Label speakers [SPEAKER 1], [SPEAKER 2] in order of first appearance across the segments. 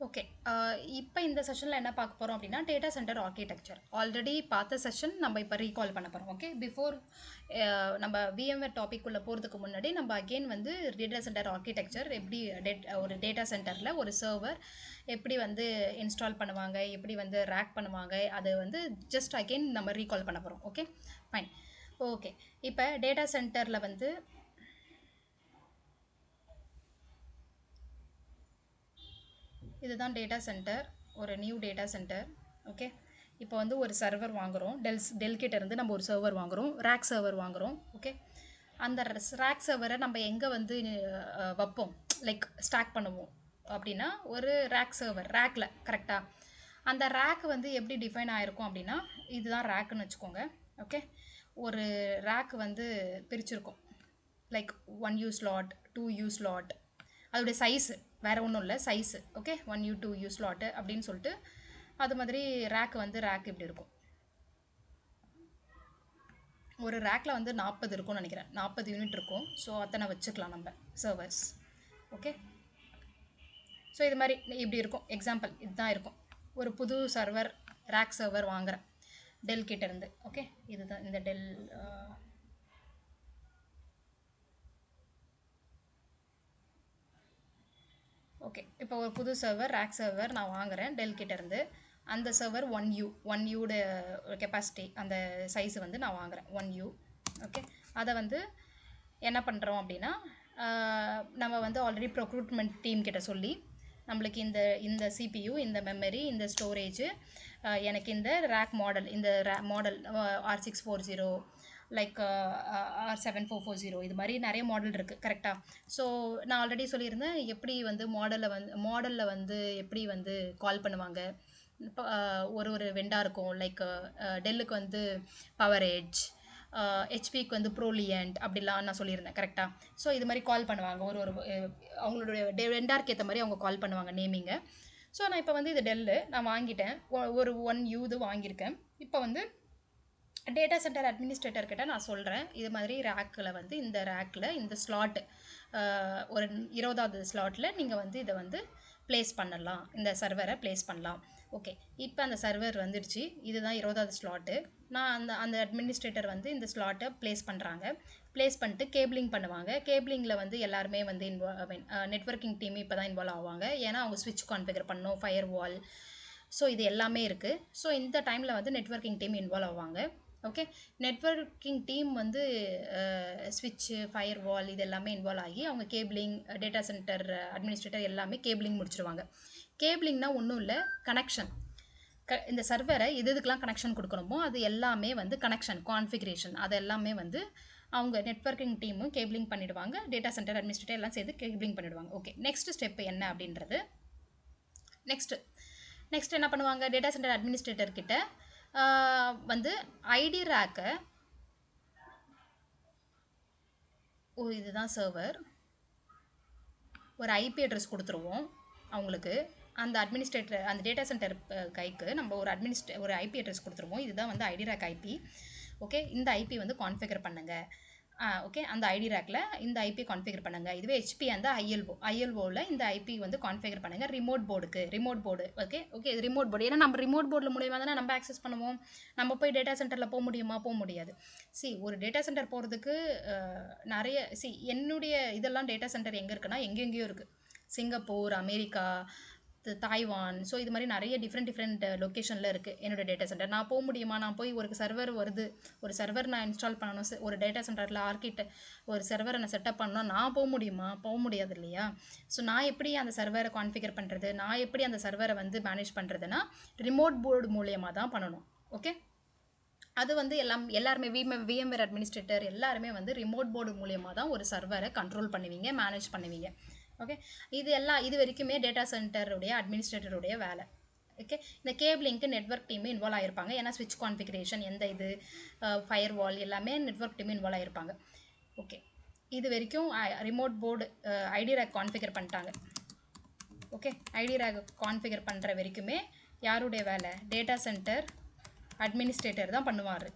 [SPEAKER 1] Okay. இப்போ இந்த செஷனில் என்ன பார்க்க போகிறோம் அப்படின்னா டேட்டா சென்டர் ஆர்கிடெக்சர். ஆல்ரெடி பார்த்த செஷன் நம்ம இப்போ ரீகால் பண்ண போகிறோம். ஓகே, பிஃபோர் நம்ம விஎம்வேர் டாபிக் உள்ள போகிறதுக்கு முன்னாடி நம்ம அகெயின் வந்து டேட்டா சென்டர் ஆர்கிடெக்சர் எப்படி ஒரு டேட்டா சென்டரில் ஒரு சர்வர் எப்படி வந்து இன்ஸ்டால் பண்ணுவாங்க, எப்படி வந்து ரேக் பண்ணுவாங்க, அது வந்து ஜஸ்ட் அகெயின் நம்ம ரீகால் பண்ண போகிறோம். Okay, fine. ஓகே, இப்போ டேட்டா சென்டரில் வந்து இதுதான் டேட்டா சென்டர், ஒரு நியூ டேட்டா சென்டர். ஓகே, இப்போ வந்து ஒரு சர்வர் வாங்குகிறோம், டெல் கிட்ட இருந்து நம்ம ஒரு சர்வர் வாங்குகிறோம், ரேக் சர்வர் வாங்குகிறோம். ஓகே, அந்த ரேக் சர்வரை நம்ம எங்கே வந்து வைப்போம், லைக் ஸ்டாக் பண்ணுவோம் அப்படின்னா ஒரு ரேக் சர்வர் ரேக்கில் கரெக்டாக. அந்த ரேக் வந்து எப்படி டிஃபைன் ஆகிருக்கும் அப்படின்னா இதுதான் ரேக்குன்னு வச்சுக்கோங்க. ஓகே, ஒரு ரேக் வந்து பிரிச்சிருக்கும், like 1U slot, 2U slot, அதோடைய சைஸு வேறு ஒன்றும் இல்லை, size. Okay, 1U 2U slot அப்படின்னு சொல்லிட்டு அது மாதிரி ரேக் வந்து ரேக் இப்படி இருக்கும். ஒரு ரேக்கில் வந்து 40 இருக்கும்னு நினைக்கிறேன், 40 யூனிட் இருக்கும். ஸோ அத்தனை வச்சுக்கலாம் நம்ம சர்வர்ஸ். ஓகே, ஸோ இது மாதிரி இப்படி இருக்கும். எக்ஸாம்பிள் இதுதான் இருக்கும். ஒரு புது சர்வர் ரேக் சர்வர் வாங்குகிறேன் டெல் கிட்டேருந்து. ஓகே, இதுதான் இந்த டெல். ஓகே, இப்போ ஒரு புது சர்வர் ரேக் சர்வர் நான் வாங்குகிறேன் டெல் கிட்டேருந்து. அந்த சர்வர் 1U கெப்பாசிட்டி, அந்த சைஸ் வந்து நான் வாங்குகிறேன் 1U. ஓகே, அதை வந்து என்ன பண்ணுறோம் அப்படின்னா நம்ம வந்து ஆல்ரெடி ப்ரொக்ரூட்மெண்ட் டீம் கிட்ட சொல்லி நம்மளுக்கு இந்த இந்த சிபியு, இந்த மெமரி, இந்த ஸ்டோரேஜு, எனக்கு இந்த ரேக் மாடல், இந்த மாடல் R640, லைக் R7440, இது மாதிரி நிறைய மாடல் இருக்குது கரெக்டாக. ஸோ நான் ஆல்ரெடி சொல்லியிருந்தேன் எப்படி வந்து மாடலில் வந்து எப்படி வந்து கால் பண்ணுவாங்க. இப்போ ஒரு வெண்டா இருக்கும், லைக் டெல்லுக்கு வந்து பவர் எட்ஜ், ஹெச்பிக்கு வந்து ப்ரோலியன்ட் அப்படிலாம் நான் சொல்லியிருந்தேன் கரெக்டாக. ஸோ இது மாதிரி கால் பண்ணுவாங்க, ஒரு அவங்களுடைய வெண்டாருக்கு ஏற்ற மாதிரி அவங்க கால் பண்ணுவாங்க நேமிங்க. ஸோ நான் இப்போ வந்து இது டெல்லு நான் வாங்கிட்டேன், ஒரு 1U இது வாங்கியிருக்கேன். இப்போ வந்து டேட்டா சென்டர் அட்மினிஸ்ட்ரேட்டர் கிட்ட நான் சொல்கிறேன் இது மாதிரி ரேக்கில் வந்து இந்த ரேக்கில் இந்த ஸ்லாட்டு ஒரு 20வது ஸ்லாட்டில் நீங்கள் வந்து இதை வந்து ப்ளேஸ் பண்ணலாம், இந்த சர்வரை ப்ளேஸ் பண்ணலாம். ஓகே, இப்போ அந்த சர்வர் வந்துடுச்சு, இதுதான் 20வது ஸ்லாட்டு. நான் அந்த அட்மினிஸ்ட்ரேட்டர் வந்து இந்த ஸ்லாட்டை ப்ளேஸ் பண்ணுறாங்க. ப்ளேஸ் பண்ணிட்டு கேபிளிங் பண்ணுவாங்க. கேபிளிங்கில் வந்து எல்லாருமே வந்து நெட்வொர்க்கிங் டீம் இப்போ தான் இன்வால்வ் ஆவாங்க, ஏன்னா அவங்க ஸ்விட்ச் கான்ஃபிகர் பண்ணணும், ஃபயர் வால், ஸோ இது எல்லாமே இருக்குது. ஸோ இந்த டைமில் வந்து நெட்வொர்க்கிங் டீம் இன்வால்வ் ஆவாங்க. ஓகே, நெட்வொர்க்கிங் டீம் வந்து ஸ்விட்சு, ஃபயர் வால் இது எல்லாமே இன்வால்வ் ஆகி அவங்க கேபிளிங், டேட்டா சென்டர் அட்மினிஸ்ட்ரேட்டர் எல்லாமே கேபிளிங் முடிச்சிருவாங்க. கேபிளிங்னா ஒன்றும் இல்லை, கனெக்ஷன். இந்த சர்வரை இதுக்கெலாம் கனெக்ஷன் கொடுக்கணுமோ அது எல்லாமே வந்து கனெக்ஷன் கான்ஃபிகரேஷன் அது எல்லாமே வந்து அவங்க நெட்வொர்க்கிங் டீமும் கேபிளிங் பண்ணிவிடுவாங்க, டேட்டா சென்டர் அட்மினிஸ்ட்ரேட்டர் எல்லாம் சேர்த்து கேபிளிங் பண்ணிவிடுவாங்க. ஓகே, நெக்ஸ்ட் ஸ்டெப் என்ன அப்படின்றது. நெக்ஸ்ட் என்ன பண்ணுவாங்க, டேட்டா சென்டர் அட்மினிஸ்ட்ரேட்டர் கிட்ட வந்து ஐடி ரேக்கை, இதுதான் சர்வர், ஒரு ஐபி அட்ரஸ் கொடுத்துருவோம் அவங்களுக்கு. அந்த அட்மினிஸ்ட்ரேட்டர், அந்த டேட்டா சென்டர் கைக்கு நம்ம ஒரு ஐபி அட்ரஸ் கொடுத்துருவோம். இதுதான் வந்து ஐடி ரேக் ஐபி. ஓகே, இந்த ஐபி வந்து கான்ஃபிகர் பண்ணுங்கள். ஓகே, அந்த ஐடி ரேக்கில் இந்த ஐபி கான்ஃபிகர் பண்ணுங்கள். இதுவே ஹெச்பி அந்த ஐஎல்ஓவில் இந்த ஐபி வந்து கான்ஃபிகர் பண்ணுங்கள். Remote board. ஓகே இது ரிமோட் போர்டு, ஏன்னா நம்ம ரிமோட் போர்டில் மூலியமாக தானே நம்ம ஆக்சஸ் பண்ணுவோம். நம்ம போய் டேட்டா சென்டரில் போக முடியாது. ஒரு டேட்டா சென்டர் போகிறதுக்கு நிறைய என்னுடைய இதெல்லாம் டேட்டா சென்டர் எங்கே இருக்குன்னா எங்கெங்கேயோ இருக்குது. சிங்கப்பூர், அமெரிக்கா, தாய்வான், ஸோ இது மாதிரி நிறைய டிஃப்ரெண்ட் லொக்கேஷனில் இருக்குது என்னோடய டேட்டா சென்டர். நான் போக முடியுமா, நான் போய் ஒரு சர்வர் வருது, ஒரு சர்வர் நான் இன்ஸ்டால் பண்ணணும், ஒரு டேட்டா சென்டரில் ஒரு சர்வரை நான் செட்டப் பண்ணணும், நான் போக முடியுமா? போக முடியாது இல்லையா? ஸோ நான் எப்படி அந்த சர்வரை கான்ஃபிகர் பண்ணுறது, நான் எப்படி அந்த சர்வரை வந்து மேனேஜ் பண்ணுறதுன்னா ரிமோட் போர்டு மூலியமாக தான் பண்ணணும். ஓகே, அது வந்து எல்லாருமே விஎம்வேர் அட்மினிஸ்ட்ரேட்டர் எல்லாருமே வந்து ரிமோட் போர்டு மூலியமாக தான் ஒரு சர்வரை கண்ட்ரோல் பண்ணுவீங்க, மேனேஜ் பண்ணுவீங்க. ஓகே, இது வரைக்குமே டேட்டா சென்டருடைய அட்மினிஸ்ட்ரேட்டருடைய வேலை. ஓகே, இந்த கேபிளிங்க்கு நெட்வொர்க் டீம் இன்வால்வ் ஆகிருப்பாங்க, ஏன்னா ஸ்விட்ச் கான்ஃபிகரேஷன் எந்த இது ஃபயர் வால் எல்லாமே நெட்வொர்க் டீம் இன்வால்வ் ஆகிருப்பாங்க. ஓகே, இது வரைக்கும் remote board iDRAC configure பண்ணிட்டாங்க. ஓகே, ஐடி ரேக் கான்ஃபிகர் பண்ணுற வரைக்குமே யாருடைய வேலை, டேட்டா சென்டர் அட்மினிஸ்ட்ரேட்டர் தான் பண்ணுவார்,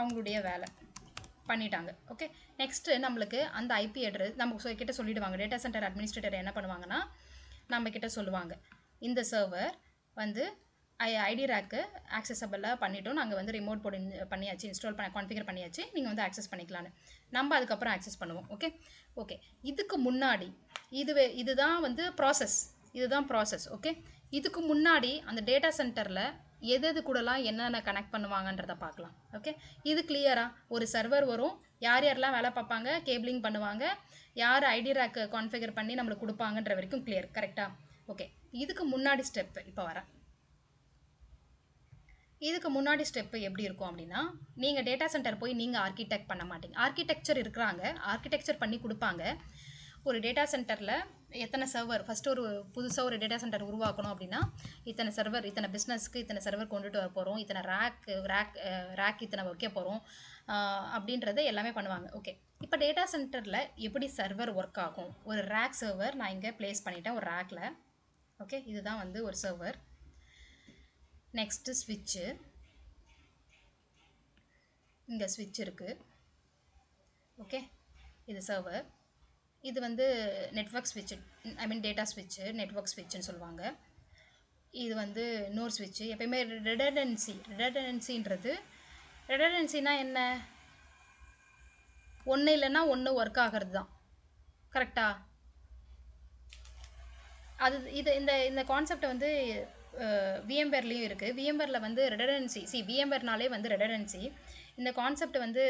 [SPEAKER 1] அவங்களுடைய வேலை பண்ணிட்டாங்க. ஓகே, நெக்ஸ்ட்டு நம்மளுக்கு அந்த ஐபி அட்ரஸ் நம்ம கிட்ட சொல்லிவிடுவாங்க. டேட்டா சென்டர் அட்மினிஸ்ட்ரேட்டர் என்ன பண்ணுவாங்கன்னா நம்மக்கிட்ட சொல்லுவாங்க இந்த சர்வர் வந்து ஐடி ரேக்கு ஆக்சசபிளாக பண்ணிட்டோம், நாங்கள் வந்து ரிமோட் போர்டு பண்ணியாச்சு, இன்ஸ்டால் கான்ஃபிகர் பண்ணியாச்சு, நீங்கள் வந்து ஆக்சஸ் பண்ணிக்கலான்னு. நம்ம அதுக்கப்புறம் ஆக்சஸ் பண்ணுவோம். ஓகே ஓகே இதுக்கு முன்னாடி இதுதான் வந்து ப்ராசஸ். ஓகே இதுக்கு முன்னாடி அந்த டேட்டா சென்டரில் எது கூடலாம் என்னென்ன கனெக்ட் பண்ணுவாங்கன்றதை பார்க்கலாம். ஓகே இது கிளியராக ஒரு சர்வர் வரும், யார் யாரெல்லாம் வேலை பார்ப்பாங்க, கேபிளிங் பண்ணுவாங்க, யார் ஐடி ரேக்கு கான்ஃபிகர் பண்ணி நம்மளுக்கு கொடுப்பாங்கன்ற வரைக்கும் கிளியர். கரெக்டாக? ஓகே இதுக்கு முன்னாடி ஸ்டெப்பு இப்போ வரேன். இதுக்கு முன்னாடி ஸ்டெப்பு எப்படி இருக்கும் அப்படின்னா, நீங்கள் டேட்டா சென்டர் போய் நீங்கள் ஆர்கிடெக்ட் பண்ண மாட்டீங்க. ஆர்கிடெக்சர் இருக்கிறாங்க, ஆர்கிடெக்சர் பண்ணி கொடுப்பாங்க. ஒரு டேட்டா சென்டரில் எத்தனை சர்வர், ஃபஸ்ட்டு ஒரு புதுசாக ஒரு டேட்டா சென்டர் உருவாக்கணும் அப்படின்னா, இத்தனை சர்வர், இத்தனை பிஸ்னஸ்க்கு இத்தனை சர்வர் கொண்டுட்டு வர போகிறோம், இத்தனை ரேக் இத்தனை வைக்க போகிறோம் அப்படின்றத எல்லாமே பண்ணுவாங்க. ஓகே இப்போ டேட்டா சென்டரில் எப்படி சர்வர் ஒர்க் ஆகும்? ஒரு ரேக் சர்வர் நான் இங்கே ப்ளேஸ் பண்ணிட்டேன் ஒரு ரேக்கில். ஓகே இதுதான் வந்து ஒரு சர்வர். நெக்ஸ்ட்டு ஸ்விட்சு, இங்கே ஸ்விட்ச் இருக்குது. ஓகே இது சர்வர், இது வந்து நெட்வொர்க் ஸ்விட்சு, ஐ மீன் டேட்டா ஸ்விட்சு, நெட்வொர்க் ஸ்விட்சுன்னு சொல்லுவாங்க. இது வந்து இன்னொரு ஸ்விட்சு. எப்பயுமே ரிடண்டன்சினா என்ன? ஒன்று இல்லைன்னா ஒன்று ஒர்க் ஆகிறது தான். கரெக்டா? அது இந்த கான்செப்ட் வந்து விஎம்வேர்லேயும் இருக்குது. விஎம்வேரில் வந்து ரெடண்டன்சி, விஎம்வேர்னாலே வந்து ரெடண்டன்சி. இந்த கான்செப்ட் வந்து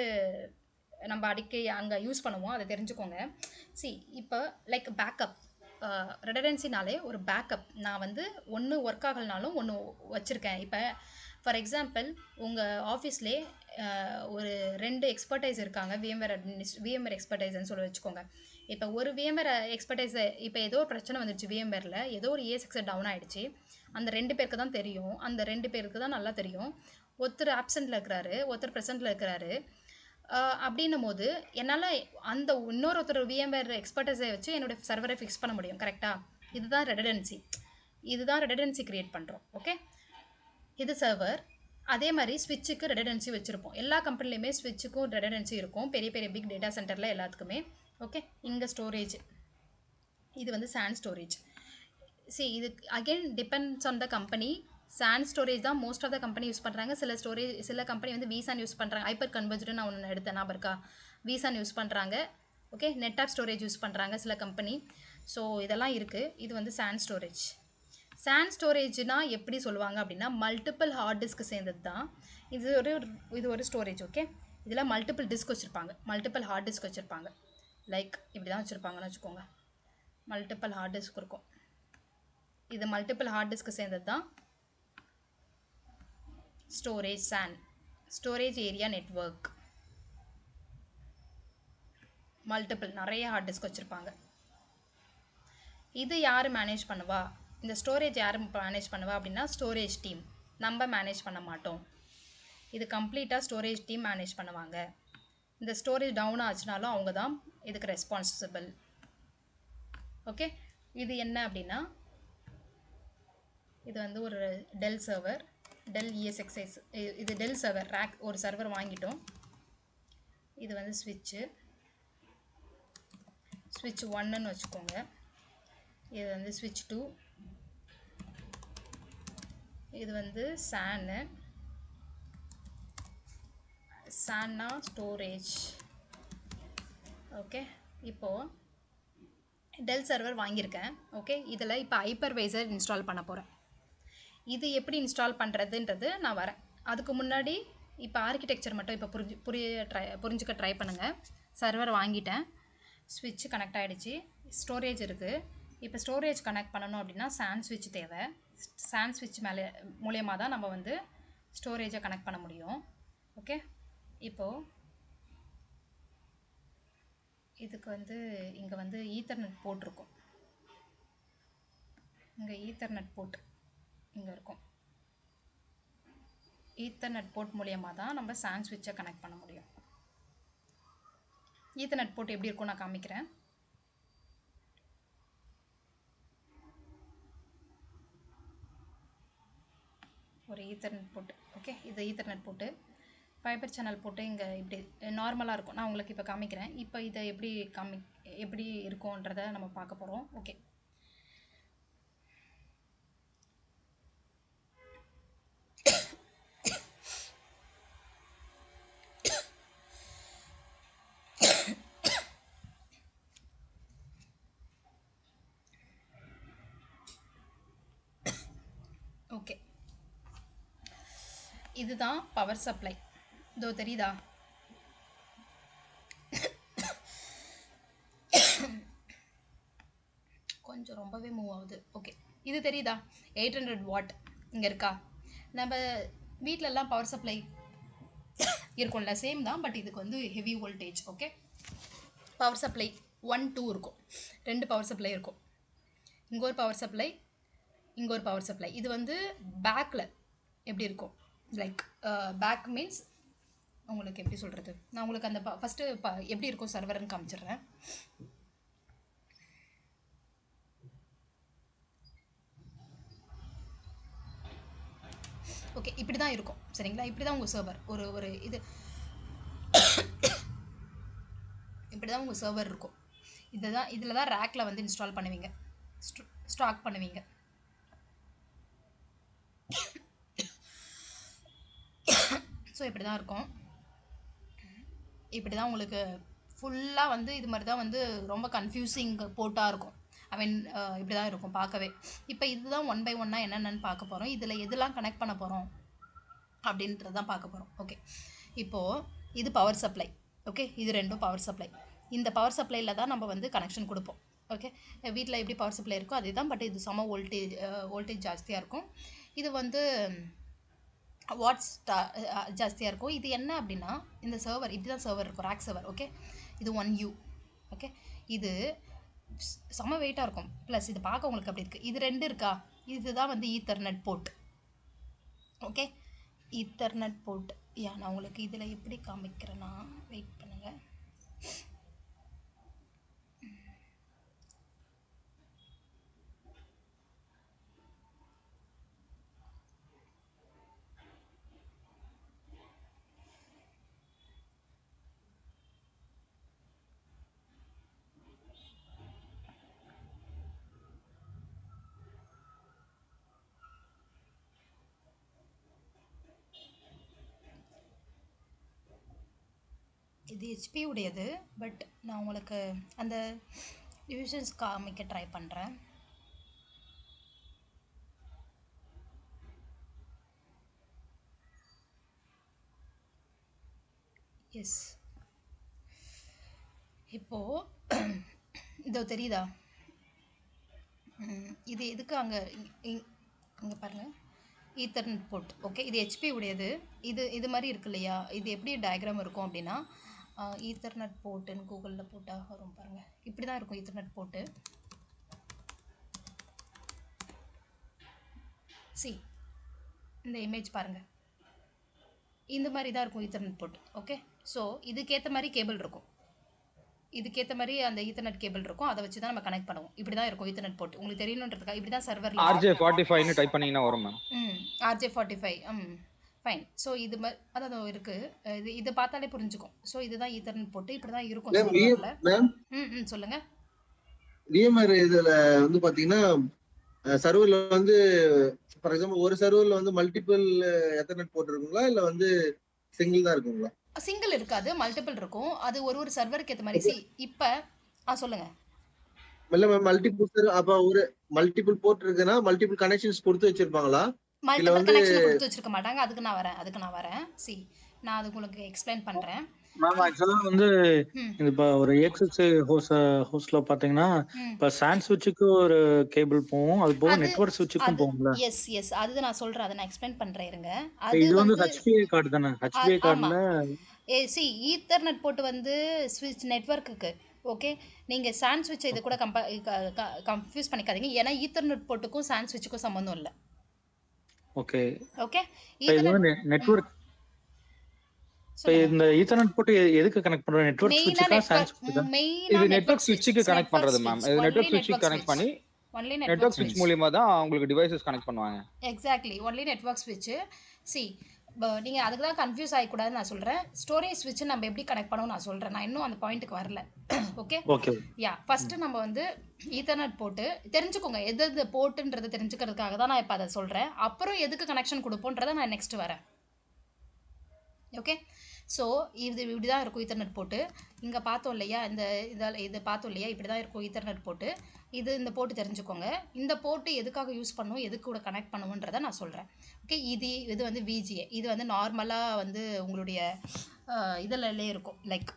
[SPEAKER 1] நம்ம அடிக்கடி அங்கே யூஸ் பண்ணுவோம், அதை தெரிஞ்சுக்கோங்க. இப்போ லைக் பேக்கப், ரெடண்டன்சினாலே ஒரு பேக்கப். நான் வந்து ஒன்று ஒர்க் ஆகலைனாலும் ஒன்று வச்சுருக்கேன். இப்போ ஃபார் எக்ஸாம்பிள் உங்கள் ஆஃபீஸ்லேயே ஒரு 2 எக்ஸ்பர்டைஸ் இருக்காங்க, விஎம்வேர் எக்ஸ்பர்டைஸ்ன்னு சொல்லி வச்சுக்கோங்க. இப்போ ஒரு விஎம்வேர் எக்ஸ்பர்டைஸை, இப்போ ஏதோ ஒரு பிரச்சனை வந்துடுச்சு விஎம்வேரில், ஏதோ ஒரு ESX டவுன் ஆகிடுச்சு, அந்த 2 பேருக்கு தான் தெரியும், அந்த 2 பேருக்கு தான் நல்லா தெரியும். ஒருத்தர் ஆப்சென்ட்டில் இருக்கிறாரு, ஒருத்தர் ப்ரெசென்ட்டில் இருக்கிறாரு. அப்படின்னும் போது என்னால் அந்த இன்னொருத்தர் விஎம்வேர் எக்ஸ்பர்டைஸை வச்சு என்னோடய சர்வரை ஃபிக்ஸ் பண்ண முடியும். கரெக்டாக? இதுதான் ரெடண்டன்சி க்ரியேட் பண்ணுறோம். ஓகே இது சர்வர். அதே மாதிரி ஸ்விட்சுக்கு ரெடண்டன்சி வச்சுருப்போம். எல்லா கம்பெனிலையுமே ஸ்விட்சுக்கும் ரெடண்டன்சி இருக்கும், பெரிய பெரிய பிக் டேட்டா சென்டரில் எல்லாத்துக்குமே. ஓகே இங்கே ஸ்டோரேஜ், இது வந்து சாண்ட் ஸ்டோரேஜ். இது again depends on the company. SAN storage தான் most of the company use பண்ணுறாங்க. சில கம்பெனி வந்து vSAN யூஸ் பண்ணுறாங்க. ஹைப்பர் கன்வர்ஜ்டு நான் ஒன்று எடுத்தேன், ஞாபகம் இருக்கா? vSAN யூஸ் பண்ணுறாங்க. ஓகே நெட்ஆப் ஸ்டோரேஜ் யூஸ் பண்ணுறாங்க சில கம்பெனி. ஸோ இதெல்லாம் இருக்குது. இது வந்து சாண்ட் ஸ்டோரேஜ். சாண்ட் ஸ்டோரேஜ்னா எப்படி சொல்லுவாங்க அப்படின்னா, மல்டிபிள் ஹார்ட் டிஸ்க்கு சேர்ந்தது தான் இது ஒரு ஸ்டோரேஜ். ஓகே இதில் மல்டிபிள் டிஸ்க் வச்சுருப்பாங்க, மல்டிபிள் ஹார்ட் டிஸ்க் வச்சுருப்பாங்க. லைக் இப்படி தான் வச்சுருப்பாங்கன்னு வச்சுக்கோங்க. மல்டிபிள் ஹார்ட் டிஸ்க் இருக்கும். இது மல்டிபிள் ஹார்ட் டிஸ்க்கு சேர்ந்தது தான் storage. SAN storage area network. Multiple நிறைய ஹார்ட் டிஸ்க் வச்சுருப்பாங்க. இது யார் மேனேஜ் பண்ணுவா? இந்த ஸ்டோரேஜ் யார் மேனேஜ் பண்ணுவா அப்படின்னா, ஸ்டோரேஜ் டீம். நம்ம மேனேஜ் பண்ண மாட்டோம், இது கம்ப்ளீட்டாக ஸ்டோரேஜ் டீம் மேனேஜ் பண்ணுவாங்க. இந்த ஸ்டோரேஜ் டவுன் ஆச்சுனாலும் அவங்க தான் இதுக்கு ரெஸ்பான்சிபிள். ஓகே இது என்ன அப்படின்னா, இது வந்து ஒரு டெல் சர்வர், டெல் ESXi. இது டெல் சர்வர் ரேக், ஒரு சர்வர் வாங்கிட்டோம். இது வந்து ஸ்விட்ச் 1ன்னு வச்சுக்கோங்க. இது வந்து ஸ்விட்ச் 2, இது வந்து சான்னா ஸ்டோரேஜ். ஓகே இப்போது டெல் சர்வர் வாங்கியிருக்கேன். ஓகே இதில் இப்போ ஹைப்பர்வைசர் இன்ஸ்டால் பண்ண போகிறேன். இது எப்படி இன்ஸ்டால் பண்ணுறதுன்றது நான் வரேன். அதுக்கு முன்னாடி இப்போ ஆர்கிடெக்சர் மட்டும் இப்போ புரிஞ்சுக்க ட்ரை பண்ணுங்கள். சர்வர் வாங்கிட்டேன், ஸ்விட்ச் கனெக்ட் ஆகிடுச்சு, ஸ்டோரேஜ் இருக்குது. இப்போ ஸ்டோரேஜ் கனெக்ட் பண்ணணும் அப்படின்னா சாண்ட் ஸ்விட்ச் தேவை. சாண்ட் ஸ்விட்ச் மூலயமா தான் நம்ம வந்து ஸ்டோரேஜை கனெக்ட் பண்ண முடியும். ஓகே இப்போது இதுக்கு வந்து இங்கே வந்து ஈத்தர்நெட் போட்டிருக்கும். இங்கே ஈத்தர்நெட் போர்ட் இங்கே இருக்கும். ஈத்தர்நெட் போர்ட் மூலியமாக தான் நம்ம சாண்ட் ஸ்விட்சை கனெக்ட் பண்ண முடியும். ஈத்தர்நெட் போர்ட் எப்படி இருக்கும் நான் காமிக்கிறேன். ஒரு ஈத்தர்நெட் போர்ட். ஓகே இது ஈத்தர்நெட் போர்ட்டு. ஃபைபர் சேனல் போட்டு இங்கே இப்படி நார்மலாக இருக்கும். நான் உங்களுக்கு இப்போ காமிக்கிறேன். இப்போ இதை எப்படி இருக்கும்ன்றதை நம்ம பார்க்க போகிறோம். ஓகே இதுதான் பவர் சப்ளை. இதோ தெரியுதா? கொஞ்சம் ரொம்பவே மூவ் ஆகுது. ஓகே, இது தெரியுதா? 800 வாட் இங்கே இருக்கா? நம்ம வீட்டிலலாம் பவர் சப்ளை இருக்கும்ல, சேம் தான். பட் இதுக்கு வந்து heavy voltage. Okay, power supply 1 2 இருக்கும். 2 பவர் சப்ளை இருக்கும். இங்கே ஒரு பவர் சப்ளை, இங்கே ஒரு பவர் சப்ளை. இது வந்து பேக்கில் எப்படி இருக்கும், லைக் பேக் மீன்ஸ் உங்களுக்கு எப்படி சொல்கிறது, நான் உங்களுக்கு அந்த ஃபஸ்ட்டு எப்படி இருக்கும் சர்வர்னு காமிச்சிடுறேன். ஓகே, இப்படி தான் இருக்கும் சரிங்களா? இப்படி தான் உங்கள் சர்வர் ஒரு இது இப்படி தான் உங்கள் சர்வர் இருக்கும். இதுதான், இதில் தான் ரேக்கில் வந்து இன்ஸ்டால் பண்ணுவீங்க, ஸ்டாக் பண்ணுவீங்க. ஸோ இப்படி தான் இருக்கும். இப்படி தான் உங்களுக்கு ஃபுல்லாக வந்து இது மாதிரி தான் வந்து ரொம்ப கன்ஃபியூசிங் போட்டாக இருக்கும். ஐ மீன் இப்படி தான் இருக்கும் பார்க்கவே. இப்போ இதுதான் 1 by 1 என்னென்னு பார்க்க போகிறோம். இதில் எதெல்லாம் கனெக்ட் பண்ண போகிறோம் அப்படின்றது தான் பார்க்க போகிறோம். ஓகே, இப்போது இது பவர் சப்ளை. ஓகே, இது ரெண்டும் பவர் சப்ளை. இந்த பவர் சப்ளையில் தான் நம்ம வந்து கனெக்ஷன் கொடுப்போம். ஓகே, வீட்டில் எப்படி பவர் சப்ளை இருக்கோ அதே தான். பட் இது சம வோல்டேஜ் ஜாஸ்தியாக இருக்கும். இது வந்து வாட்ஸ் ஜாஸ்தியாக இருக்கும். இது என்ன அப்படின்னா, இந்த சர்வர் இப்படி தான் சர்வர் இருக்கும், ரேக் சர்வர். ஓகே, இது 1U. ஓகே, இது செம வெயிட்டாக இருக்கும். ப்ளஸ் இது பார்க்க உங்களுக்கு அப்படி இருக்குது. இது 2 இருக்கா? இதுதான் வந்து ethernet board. Okay, ethernet board. நான் உங்களுக்கு இதில் எப்படி காமிக்கிறேன்னா, வெயிட் பண்ணுங்கள். இது ஹெச்பி உடையது. பட் நான் உங்களுக்கு அந்த டிவிஷன்ஸ் காமிக்க ட்ரை பண்ணுறேன். எஸ், இப்போது இதோ தெரியுதா? இது எதுக்கு அங்கே இங்கே பாருங்கள், ஈத்தர்நெட் போர்ட். ஓகே, இது ஹெச்பி உடையது. இது மாதிரி இருக்கு இல்லையா? இது எப்படி டயக்ராம் இருக்கும் அப்படின்னா, ஈத்தர்நெட் போர்ட்டுன்னு கூகுளில் போட்டால் வரும் பாருங்கள். இப்படி தான் இருக்கும் ஈத்தர்நெட் போர்ட்டு. இந்த இமேஜ் பாருங்கள், இந்த மாதிரி தான் இருக்கும் ஈத்தர்நெட் போர்ட். ஓகே, ஸோ இதுக்கேற்ற மாதிரி கேபிள் இருக்கும். இதுக்கேற்ற மாதிரி அந்த ஈத்தர்நெட் கேபிள் இருக்கும். அதை வச்சு தான் நம்ம கனெக்ட் பண்ணுவோம். இப்படி தான் இருக்கும் ஈத்தர்நெட் போர்ட். உங்களுக்கு தெரியணுன்றதுக்கா இப்படி தான் சர்வர்.
[SPEAKER 2] RJ45 டைப் பண்ணீங்கன்னா வரும் மேம்.
[SPEAKER 1] RJ45. ஃபைன். ஸோ இது மாதிரி அதான் இருக்குது. இதை பார்த்தாலே புரிஞ்சுக்கும். ஸோ இதுதான் ஈத்தர்நெட் போர்ட். இப்படி தான் இருக்கும் சர்வரில். சொல்லுங்கள்.
[SPEAKER 3] VMware இதில் வந்து பார்த்தீங்கன்னா சர்வரில் வந்து ஃபார் எக்ஸாம்பிள் ஒரு சர்வரில் வந்து மல்டிபிள் எத்தர்நெட் போர்ட் இருக்குங்களா, இல்லை வந்து சிங்கிள் தான் இருக்குங்களா?
[SPEAKER 1] சிங்கிள் இருக்காது, மல்டிபிள் இருக்கும். அது ஒரு சர்வருக்கு ஏற்ற மாதிரி. இப்போ சொல்லுங்க.
[SPEAKER 3] இல்ல மேம், மல்டிபிள் சர்வர் அப்ப ஒரு மல்டிபிள் போர்ட் இருக்குன்னா மல்டிபிள் கனெக்ஷன்ஸ் கொடுத்து வச்சிருப்பாங்களா?
[SPEAKER 1] மல்டிபிள் கனெக்ஷன் கொடுத்து வச்சிருக்க மாட்டாங்க. அதுக்கு நான் வரேன். நான் அது உங்களுக்கு எக்ஸ்பிளைன் பண்றேன்.
[SPEAKER 4] மேம் ஆக்சுவலா வந்து இப்போ ஒரு EXX ஹோஸ்ட்ல பாத்தீங்கன்னா இப்போ SAN ஸ்விட்சுக்கு ஒரு கேபிள் போகும், அது போக நெட்வொர்க் ஸ்விட்சுக்கும் போகும்ல.
[SPEAKER 1] எஸ் அது நான் சொல்றேன், அதை நான் எக்ஸ்பிளைன் பண்றேன் இருங்க.
[SPEAKER 4] இது வந்து HPA கார்டு தானே? HPA கார்டுல
[SPEAKER 1] ஈத்தர்நெட் போர்ட் வந்து ஸ்விட்ச் நெட்வொர்க்குக்கு. ஓகே, நீங்க SAN ஸ்விட்ச் இதை கூட கன்ஃபியூஸ் பண்ணிக்காதீங்க. ஏன்னா ஈத்தர்நெட் போர்ட்டுக்கும் SAN ஸ்விட்சுக்கும் சம்பந்தம் இல்லை. ஓகே,
[SPEAKER 4] இது வந்து நெட்வொர்க். இந்த ஈத்தர்நெட் போர்ட் எதுக்கு கனெக்ட் பண்றோம்? நெட்வொர்க் ஸ்விட்சுக்கு SAN ஸ்விட்சுக்கு.
[SPEAKER 2] இது நெட்வொர்க் ஸ்விட்சுக்கு கனெக்ட் பண்றது மேம். இது நெட்வொர்க் ஸ்விட்சுக்கு கனெக்ட் பண்ணி நெட்வொர்க் ஸ்விட்ச் மூலமா தான் உங்களுக்கு டிவைसेस கனெக்ட் பண்ணுவாங்க.
[SPEAKER 1] எக்ஸாக்ட்லி, ஒன்லி நெட்வொர்க் ஸ்விட்ச். நீங்க அதுக்கு தான் கன்ஃபியூஸ் ஆகக்கூடாதுன்னு நான் சொல்றேன். ஸ்டோரேஜ் ஸ்விட்ச் நம்ம எப்படி கனெக்ட் பண்ணணும் நான் சொல்றேன். நான் இன்னும் அந்த பாயிண்ட்டுக்கு வரல. ஓகே, ஃபர்ஸ்ட் நம்ம வந்து ஈத்தர்நெட் போட்டு தெரிஞ்சுக்கோங்க. எது போர்ட்டுன்றதை தெரிஞ்சுக்கிறதுக்காக தான் நான் இப்போ அதை சொல்றேன். அப்புறம் எதுக்கு கனெக்ஷன் கொடுப்போன்றதை நான் நெக்ஸ்ட் வரேன். ஓகே, ஸோ இது இப்படி தான் இருக்கும் ஈத்தர்நெட் போட்டு. இங்கே பார்த்தோம் இல்லையா, இது பார்த்தோம் இல்லையா, இப்படி தான் இருக்கும் ஈத்தர்நெட் போட்டு. இது இந்த போர்ட்டு தெரிஞ்சுக்கோங்க. இந்த போர்ட்டு எதுக்காக யூஸ் பண்ணுவோம், எதுக்கு கூட கனெக்ட் பண்ணுவோன்றதை நான் சொல்கிறேன். ஓகே, இது வந்து VGA. இது வந்து நார்மலாக வந்து உங்களுடைய இதிலே இருக்கும், லைக்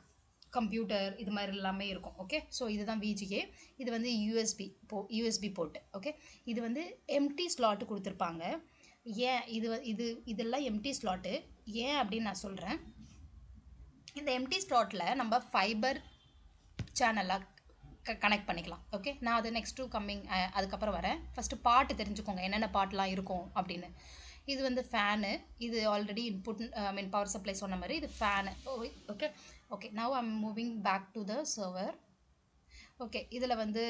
[SPEAKER 1] கம்ப்யூட்டர் இது மாதிரி எல்லாமே இருக்கும். ஓகே, ஸோ இதுதான் VGA. இது வந்து யூஎஸ்பி போர்ட்டு. ஓகே, இது வந்து எம்டி ஸ்லாட்டு கொடுத்துருப்பாங்க. ஏன் இதெல்லாம் எம்டி ஸ்லாட்டு ஏன் அப்படின்னு நான் சொல்கிறேன். இந்த எம்டி ஸ்லாட்டில் நம்ம ஃபைபர் சேனலாக கனெக்ட் பண்ணிக்கலாம். ஓகே, நான் அது நெக்ஸ்ட் கம்மிங் அதுக்கப்புறம் வரேன். ஃபஸ்ட்டு பாட்டு தெரிஞ்சுக்கோங்க என்னென்ன பாட்டெலாம் இருக்கும் அப்படின்னு. இது வந்து ஃபேனு, இது ஆல்ரெடி இன்புட் பவர் சப்ளை சொன்ன மாதிரி இது fan. Okay now I'm moving back to the server. Okay, இதில் வந்து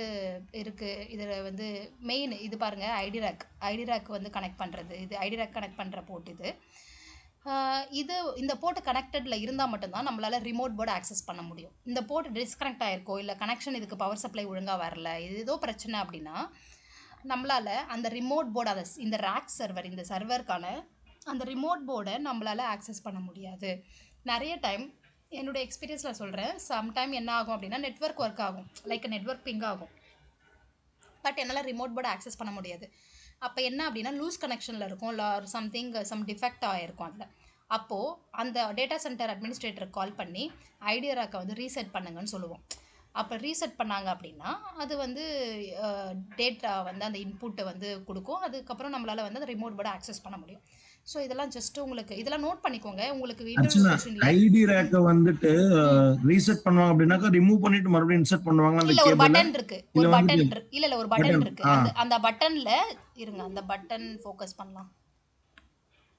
[SPEAKER 1] இருக்குது, இதில் வந்து மெயின் இது பாருங்கள், ஐடி ரேக் வந்து கனெக்ட் பண்ணுறது. இது ஐடி ரேக் கனெக்ட் பண்ணுற போர்ட் இது. இந்த போர்ட்டு கனெக்டடில் இருந்தால் மட்டும்தான் நம்மளால் ரிமோட் போர்டு ஆக்சஸ் பண்ண முடியும். இந்த போர்ட் டிஸ்கனெக்ட் ஆகிருக்கோ இல்லை கனெக்ஷன் இதுக்கு பவர் சப்ளை ஒழுங்காக வரல, இது ஏதோ பிரச்சனை அப்படின்னா நம்மளால் அந்த ரிமோட் போர்டு இந்த ரேக் சர்வர், இந்த சர்வருக்கான அந்த ரிமோட் போர்டை நம்மளால் ஆக்சஸ் பண்ண முடியாது. நிறைய டைம் என்னுடைய எக்ஸ்பீரியன்ஸில் சொல்கிறேன், சம்டைம் என்ன ஆகும் அப்படின்னா நெட்வொர்க் ஒர்க் ஆகும், லைக் நெட்வொர்க் பிங் ஆகும், பட் என்னால் ரிமோட் போர்டை ஆக்சஸ் பண்ண முடியாது. அப்போ என்ன அப்படின்னா லூஸ் கனெக்ஷனில் இருக்கும், இல்லை சம் டிஃபெக்ட் ஆகிருக்கும் அதில். அப்போது அந்த டேட்டா சென்டர் அட்மினிஸ்ட்ரேட்டருக்கு கால் பண்ணி ஐடி ரேக்கை வந்து ரீசெட் பண்ணுங்கன்னு சொல்லுவோம். அப்போ ரீசெட் பண்ணாங்க அப்படின்னா அது வந்து டேட்டா வந்து அந்த இன்புட்டை வந்து கொடுக்கும். அதுக்கப்புறம் நம்மளால் வந்து அந்த ரிமோட் போர்டை ஆக்சஸ் பண்ண முடியும். ஸோ இதெல்லாம் ஜஸ்ட் உங்களுக்கு இதெல்லாம் நோட் பண்ணிக்கோங்க. உங்களுக்கு
[SPEAKER 5] ஐடி ரேக்க வந்துட்டு ரீசெட் பண்ணுவாங்க அப்படின்னாக்கா ரிமூவ் பண்ணிட்டு மறுபடியும் இன்சர்ட் பண்ணுவாங்க.
[SPEAKER 1] இல்ல ஒரு பட்டன் இருக்கு, ஒரு பட்டன் இல்ல ஒரு பட்டன் இருக்கு. அந்த பட்டன்ல இருங்க, அந்த பட்டன் ஃபோக்கஸ் பண்ணலாம்.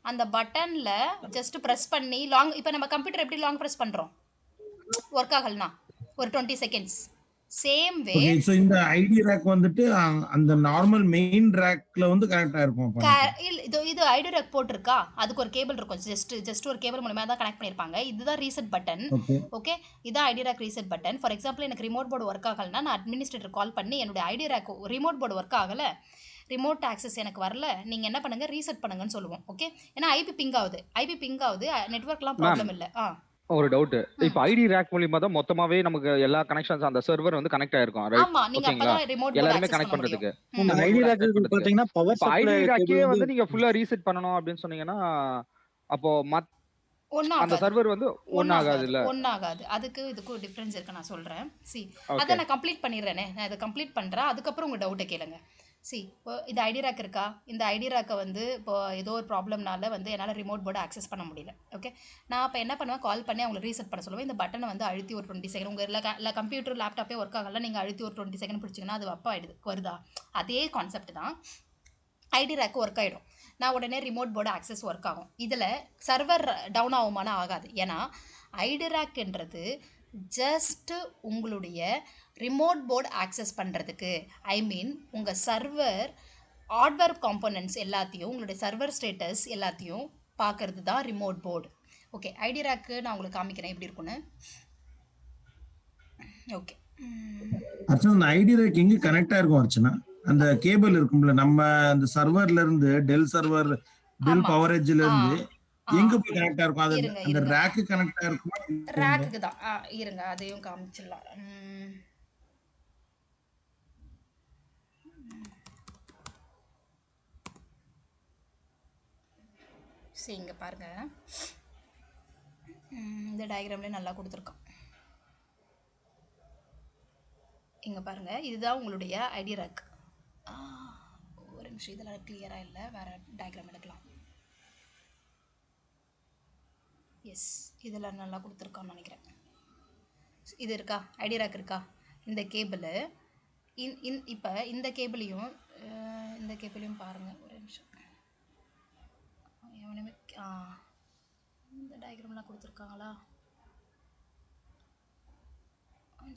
[SPEAKER 1] அந்த பட்டன்ல ஜஸ்ட் பிரஸ் பண்ணி லாங், இப்போ நம்ம கம்ப்யூட்டர் எப்படி லாங் பிரஸ் பண்றோம் ஒர்க் ஆகலனா ஒரு 20 seconds, same way.
[SPEAKER 5] Okay, so இந்த ஐடி ரேக் வந்துட்டு அந்த நார்மல் மெயின் ரேக்ல வந்து கனெக்ட் ஆயிருக்கும்.
[SPEAKER 1] இது ஐடி ரேக் போட்டுருக்கா, அதுக்கு ஒரு கேபிள் இருக்கும், ஜஸ்ட் ஒரு கேபிள் மூலமா தான் கனெக்ட் பண்ணிருப்பாங்க. இதுதான் ரீசெட் பட்டன். ஓகே, இதான் ID rack reset button. For example எனக்கு ரிமோட் போர்டு ஒர்க் ஆகலனா நான் அட்மினிஸ்ட்ரேட்டர் கால் பண்ணி என்னோட iDRAC remote board work ஆகல, ரிமோட் ஆக்சஸ் எனக்கு வரல, நீங்கள் என்ன பண்ணுங்கள் ரீசெட் பண்ணுங்கன்னு சொல்லுவோம். ஓகே, ஏன்னா ஐபி பிங் ஆகுது, நெட்வொர்க்லாம் ப்ராப்ளம் இல்லை.
[SPEAKER 2] ஒரு டவுட், இப்போ ஐடி ரேக் மூலமா தான் மொத்தமாவே நமக்கு எல்லா கனெக்ஷன்ஸ் அந்த சர்வர் வந்து கனெக்ட் ஆயிருக்கும், ரைட்?
[SPEAKER 1] ஆமா, நீங்க அப்பதான் ரிமோட்
[SPEAKER 2] எல்லாரும் கனெக்ட் பண்றதுக்கு
[SPEAKER 4] ஐடி ரேக் பாத்தீங்கன்னா பவர் சப்ளை
[SPEAKER 2] ஐடி ரேக்கே வந்து நீங்க ஃபுல்லா ரீசெட் பண்ணனும் அப்படினு சொன்னீங்கன்னா அப்போ அந்த சர்வர் வந்து
[SPEAKER 1] ஒன்னாகாது. அதுக்கு இதுக்கு டிஃபரன்ஸ் இருக்கு, நான் சொல்றேன். அதை நான் கம்ப்ளீட் பண்ணிடுறேனே, நான் இதை கம்ப்ளீட் பண்றேன், அதுக்கப்புறம் உங்க டவுட்டை கேளுங்க. இந்த ஐடி ரேக் இருக்கா, இந்த ஐடி ரேக்கை வந்து இப்போ ஏதோ ஒரு ப்ராப்ளம்னால வந்து என்னால் ரிமோட் போர்டு ஆக்சஸ் பண்ண முடியல. ஓகே, நான் அப்போ என்ன பண்ணுவேன், கால் பண்ணி அவங்களை ரீசெட் பண்ண சொல்லுவேன். இந்த பட்டனை வந்து அழுத்தி ஒரு 20 செகண்ட், உங்கள் இல்லை கம்ப்யூட்டர் லேப்டாப்பே ஒர்க் ஆகல, நீங்கள் அழுத்தி ஒரு 20 செகண்ட் பிடிச்சிங்கன்னா அது அப்போ வருதா? அதே கான்செப்ட் தான், ஐடி ரேக் ஒர்க் ஆகிடும், நான் உடனே ரிமோட் போர்டு ஆக்சஸ் ஒர்க் ஆகும். இதில் சர்வர் டவுன் ஆகுமானா ஆகாது. ஏன்னா ஐடி ரேக்ன்றது ஜஸ்ட் உங்களுடைய ரிமோட் போர்டு ஆக்சஸ் பண்ணுறதுக்கு, உங்கள் சர்வர் ஹார்ட்வேர் காம்போனன்ட்ஸ் எல்லாத்தையும், உங்களுடைய சர்வர் ஸ்டேட்டஸ் எல்லாத்தையும் பார்க்கறது தான் remote board. Okay, iDRAC நான் உங்களுக்கு காமிக்கிறேன் எப்படி இருக்குன்னு. ஓகே,
[SPEAKER 5] அர்ச்சனா அந்த ஐடி ரேக் எங்க கனெக்ட் ஆயிருக்கும் அர்ச்சனா? அந்த கேபிள் இருக்கும்ல, நம்ம அந்த சர்வர்ல இருந்து டெல் சர்வர், டெல் பவரேஜ்ல இருந்து எங்க போய் கனெக்ட் ஆயிருக்கும்? அது அந்த ரேக்கு கனெக்ட் ஆயிருக்குமா?
[SPEAKER 1] ரேக்குக்கு தான். இருங்க, அதையும் காமிச்சிடலாம். சரி, இங்கே பாருங்கள், இந்த டயக்ராம்லேயே நல்லா கொடுத்துருக்கோம். இங்கே பாருங்கள், இதுதான் உங்களுடைய ஐடி ரேக். ஒரு நிமிஷம், இதெல்லாம் கிளியராக இல்லை, வேறு டயக்ராம் எடுக்கலாம். எஸ், இதில் நல்லா கொடுத்துருக்கான்னு நினைக்கிறேன். இது இருக்கா, ஐடி ரேக் இருக்கா, இந்த கேபிள் இப்போ இந்த கேபிளையும் பாருங்கள். ஒரு நிமிஷம், இந்த டயக்ராம்லாம் கொடுத்துருக்காங்களா?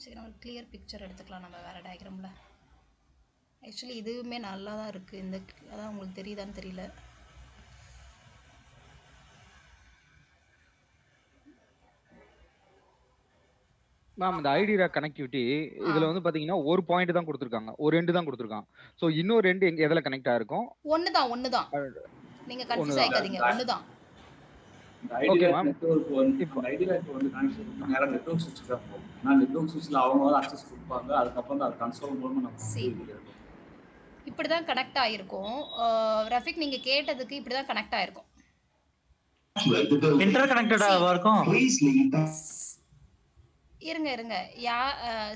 [SPEAKER 1] சரி, நம்ம கிளியர் பிக்சர் எடுத்துக்கலாம் நம்ம வேறு டயக்ராமில். ஆக்சுவலி இதுவுமே நல்லா தான் இருக்குது, இந்த அதான் உங்களுக்கு தெரியுதான்னு தெரியல.
[SPEAKER 2] மேம், இந்த ஐடி ரேக் கனெக்டிவிட்டி இதுல வந்து பாத்தீங்கன்னா ஒரு பாயிண்ட் தான் கொடுத்துருக்காங்க, ஒரு எண்டு தான் கொடுத்துருக்காங்க. சோ இன்னொரு எண்டு எதுல கனெக்ட் ஆயிருக்கும்?
[SPEAKER 1] ஒண்ணுதான், நீங்க கன்ஃபியூஸ் ஆயிக்காதீங்க, ஒண்ணுதான்.
[SPEAKER 2] Okay ma'am.
[SPEAKER 6] நெட்வொர்க் வந்து
[SPEAKER 2] இப்போ
[SPEAKER 6] அந்த ஐடி ரேக் வந்து கனெக்ஷன் நேரா நெட்வொர்க் சுவிட்ச் தான் போகும். ஏன்னா நெட்வொர்க் சுவிட்ச்ல அவங்க வந்து அக்சஸ் கொடுப்பாங்க. அதுக்கப்புறம் தான் அது கன்சோல் மூலமா நம்ம
[SPEAKER 1] சி
[SPEAKER 6] வந்து இது எடுக்கணும்.
[SPEAKER 1] இப்படி தான் கனெக்ட் ஆகிருக்கும். ரஃபிக் நீங்கள் கேட்டதுக்கு இப்படி தான் கனெக்ட் ஆகிருக்கும்.
[SPEAKER 4] இன்டர் கனெக்டடாவா இருக்கும்?
[SPEAKER 1] இருங்க இருங்க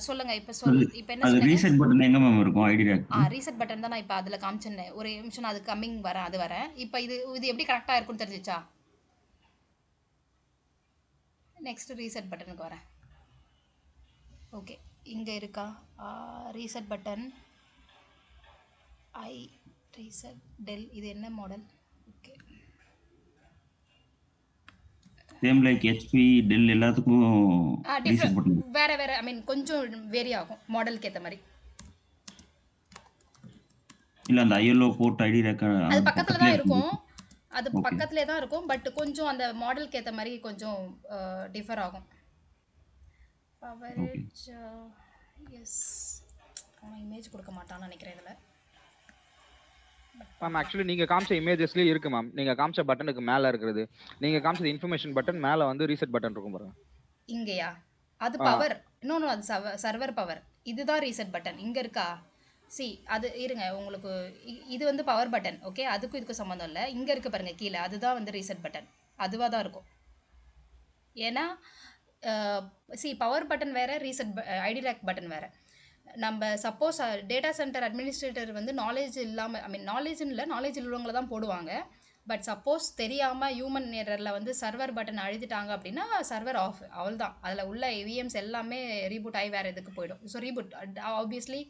[SPEAKER 1] சொல்லுங்க இப்போ இப்போ என்ன
[SPEAKER 7] அது
[SPEAKER 1] சொன்னீங்க?
[SPEAKER 7] ரீசெட் பட்டன் எங்க மேம் இருக்கும் ஐடி ரேக்?
[SPEAKER 1] ரீசெட் பட்டன் தான் நான் இப்போ அதில் காமிச்சேன். ஒரு நிமிஷம் நான் அது கம்மிங் வரேன், அது வரேன். இப்போ இது எப்படி கனெக்ட் ஆகிருக்குன்னு தெரிஞ்சிச்சா? நெக்ஸ்ட் ரீசெட் பட்டனுக்கு வரேன். ஓகே, இங்கே இருக்கா ரீசெட் பட்டன்? Reset Dell. இது என்ன மாடல்? Okay,
[SPEAKER 7] same like HP Dell எல்லாத்துக்கும் ரீசெட்
[SPEAKER 1] டிஃப்ரெண்ட்,
[SPEAKER 7] பட்டன்.
[SPEAKER 1] வேற வேற. ஐ மீன் கொஞ்சம் வேரி ஆகும் மாடலுக்கு ஏற்ற மாதிரி.
[SPEAKER 7] இல்ல அந்த ஐஎல்ஓ போர்ட் ஐடி ரேக்
[SPEAKER 1] அது பக்கத்துல தான் இருக்கும். அது
[SPEAKER 7] Okay.
[SPEAKER 1] பக்கத்துலேயே தான் இருக்கும். பட் கொஞ்சம் அந்த மாடலுக்கு ஏற்ற மாதிரி கொஞ்சம் டிஃபர் ஆகும். Coverage S. அவன் இமேஜ் கொடுக்க மாட்டான்னு நினைக்கிறேன் இதில்.
[SPEAKER 2] மேம் ஆக்சுவலி நீங்க காமிச்ச இமேஜஸ்லயே இருக்கு மேம். நீங்க காமிச்ச பட்டனுக்கு மேல இருக்கிறது, நீங்க காமிச்ச இன்ஃபர்மேஷன் பட்டன் மேல வந்து ரீசெட் பட்டன் இருக்கும் பாருங்க.
[SPEAKER 1] இங்கேயா? அது பவர். இன்னொன்று அது சர்வர் பவர். இதுதான் ரீசெட் பட்டன். இங்கே இருக்கா? அது இருங்க, உங்களுக்கு இது வந்து பவர் பட்டன். ஓகே, அதுக்கும் இதுக்கும் சம்மந்தம் இல்லை. இங்கே இருக்குது பாருங்க கீழே, அதுதான் வந்து ரீசெட் பட்டன். அதுவாக தான் இருக்கும். ஏன்னா பவர் பட்டன் வேறு, ரீசெட் ஐடி ரேக் பட்டன் வேறு. நம்ம சப்போஸ் டேட்டா சென்டர் அட்மினிஸ்ட்ரேட்டர் வந்து நாலேஜ் இல்லாமல், ஐ மீன் நாலேஜ்னு இல்லை, நாலேஜ் உள்ளவங்கள தான் போடுவாங்க. பட் சப்போஸ் தெரியாமல் ஹியூமன் எரரில் வந்து சர்வர் பட்டன் அழுத்திட்டாங்க அப்படின்னா சர்வர் ஆஃப், அவள் தான். அதில் உள்ள விஎம்ஸ் எல்லாமே ரீபூட் ஆகி வேறு எதுக்கு போயிடும். ஸோ ரீபூட் ஆப்வியஸ்லி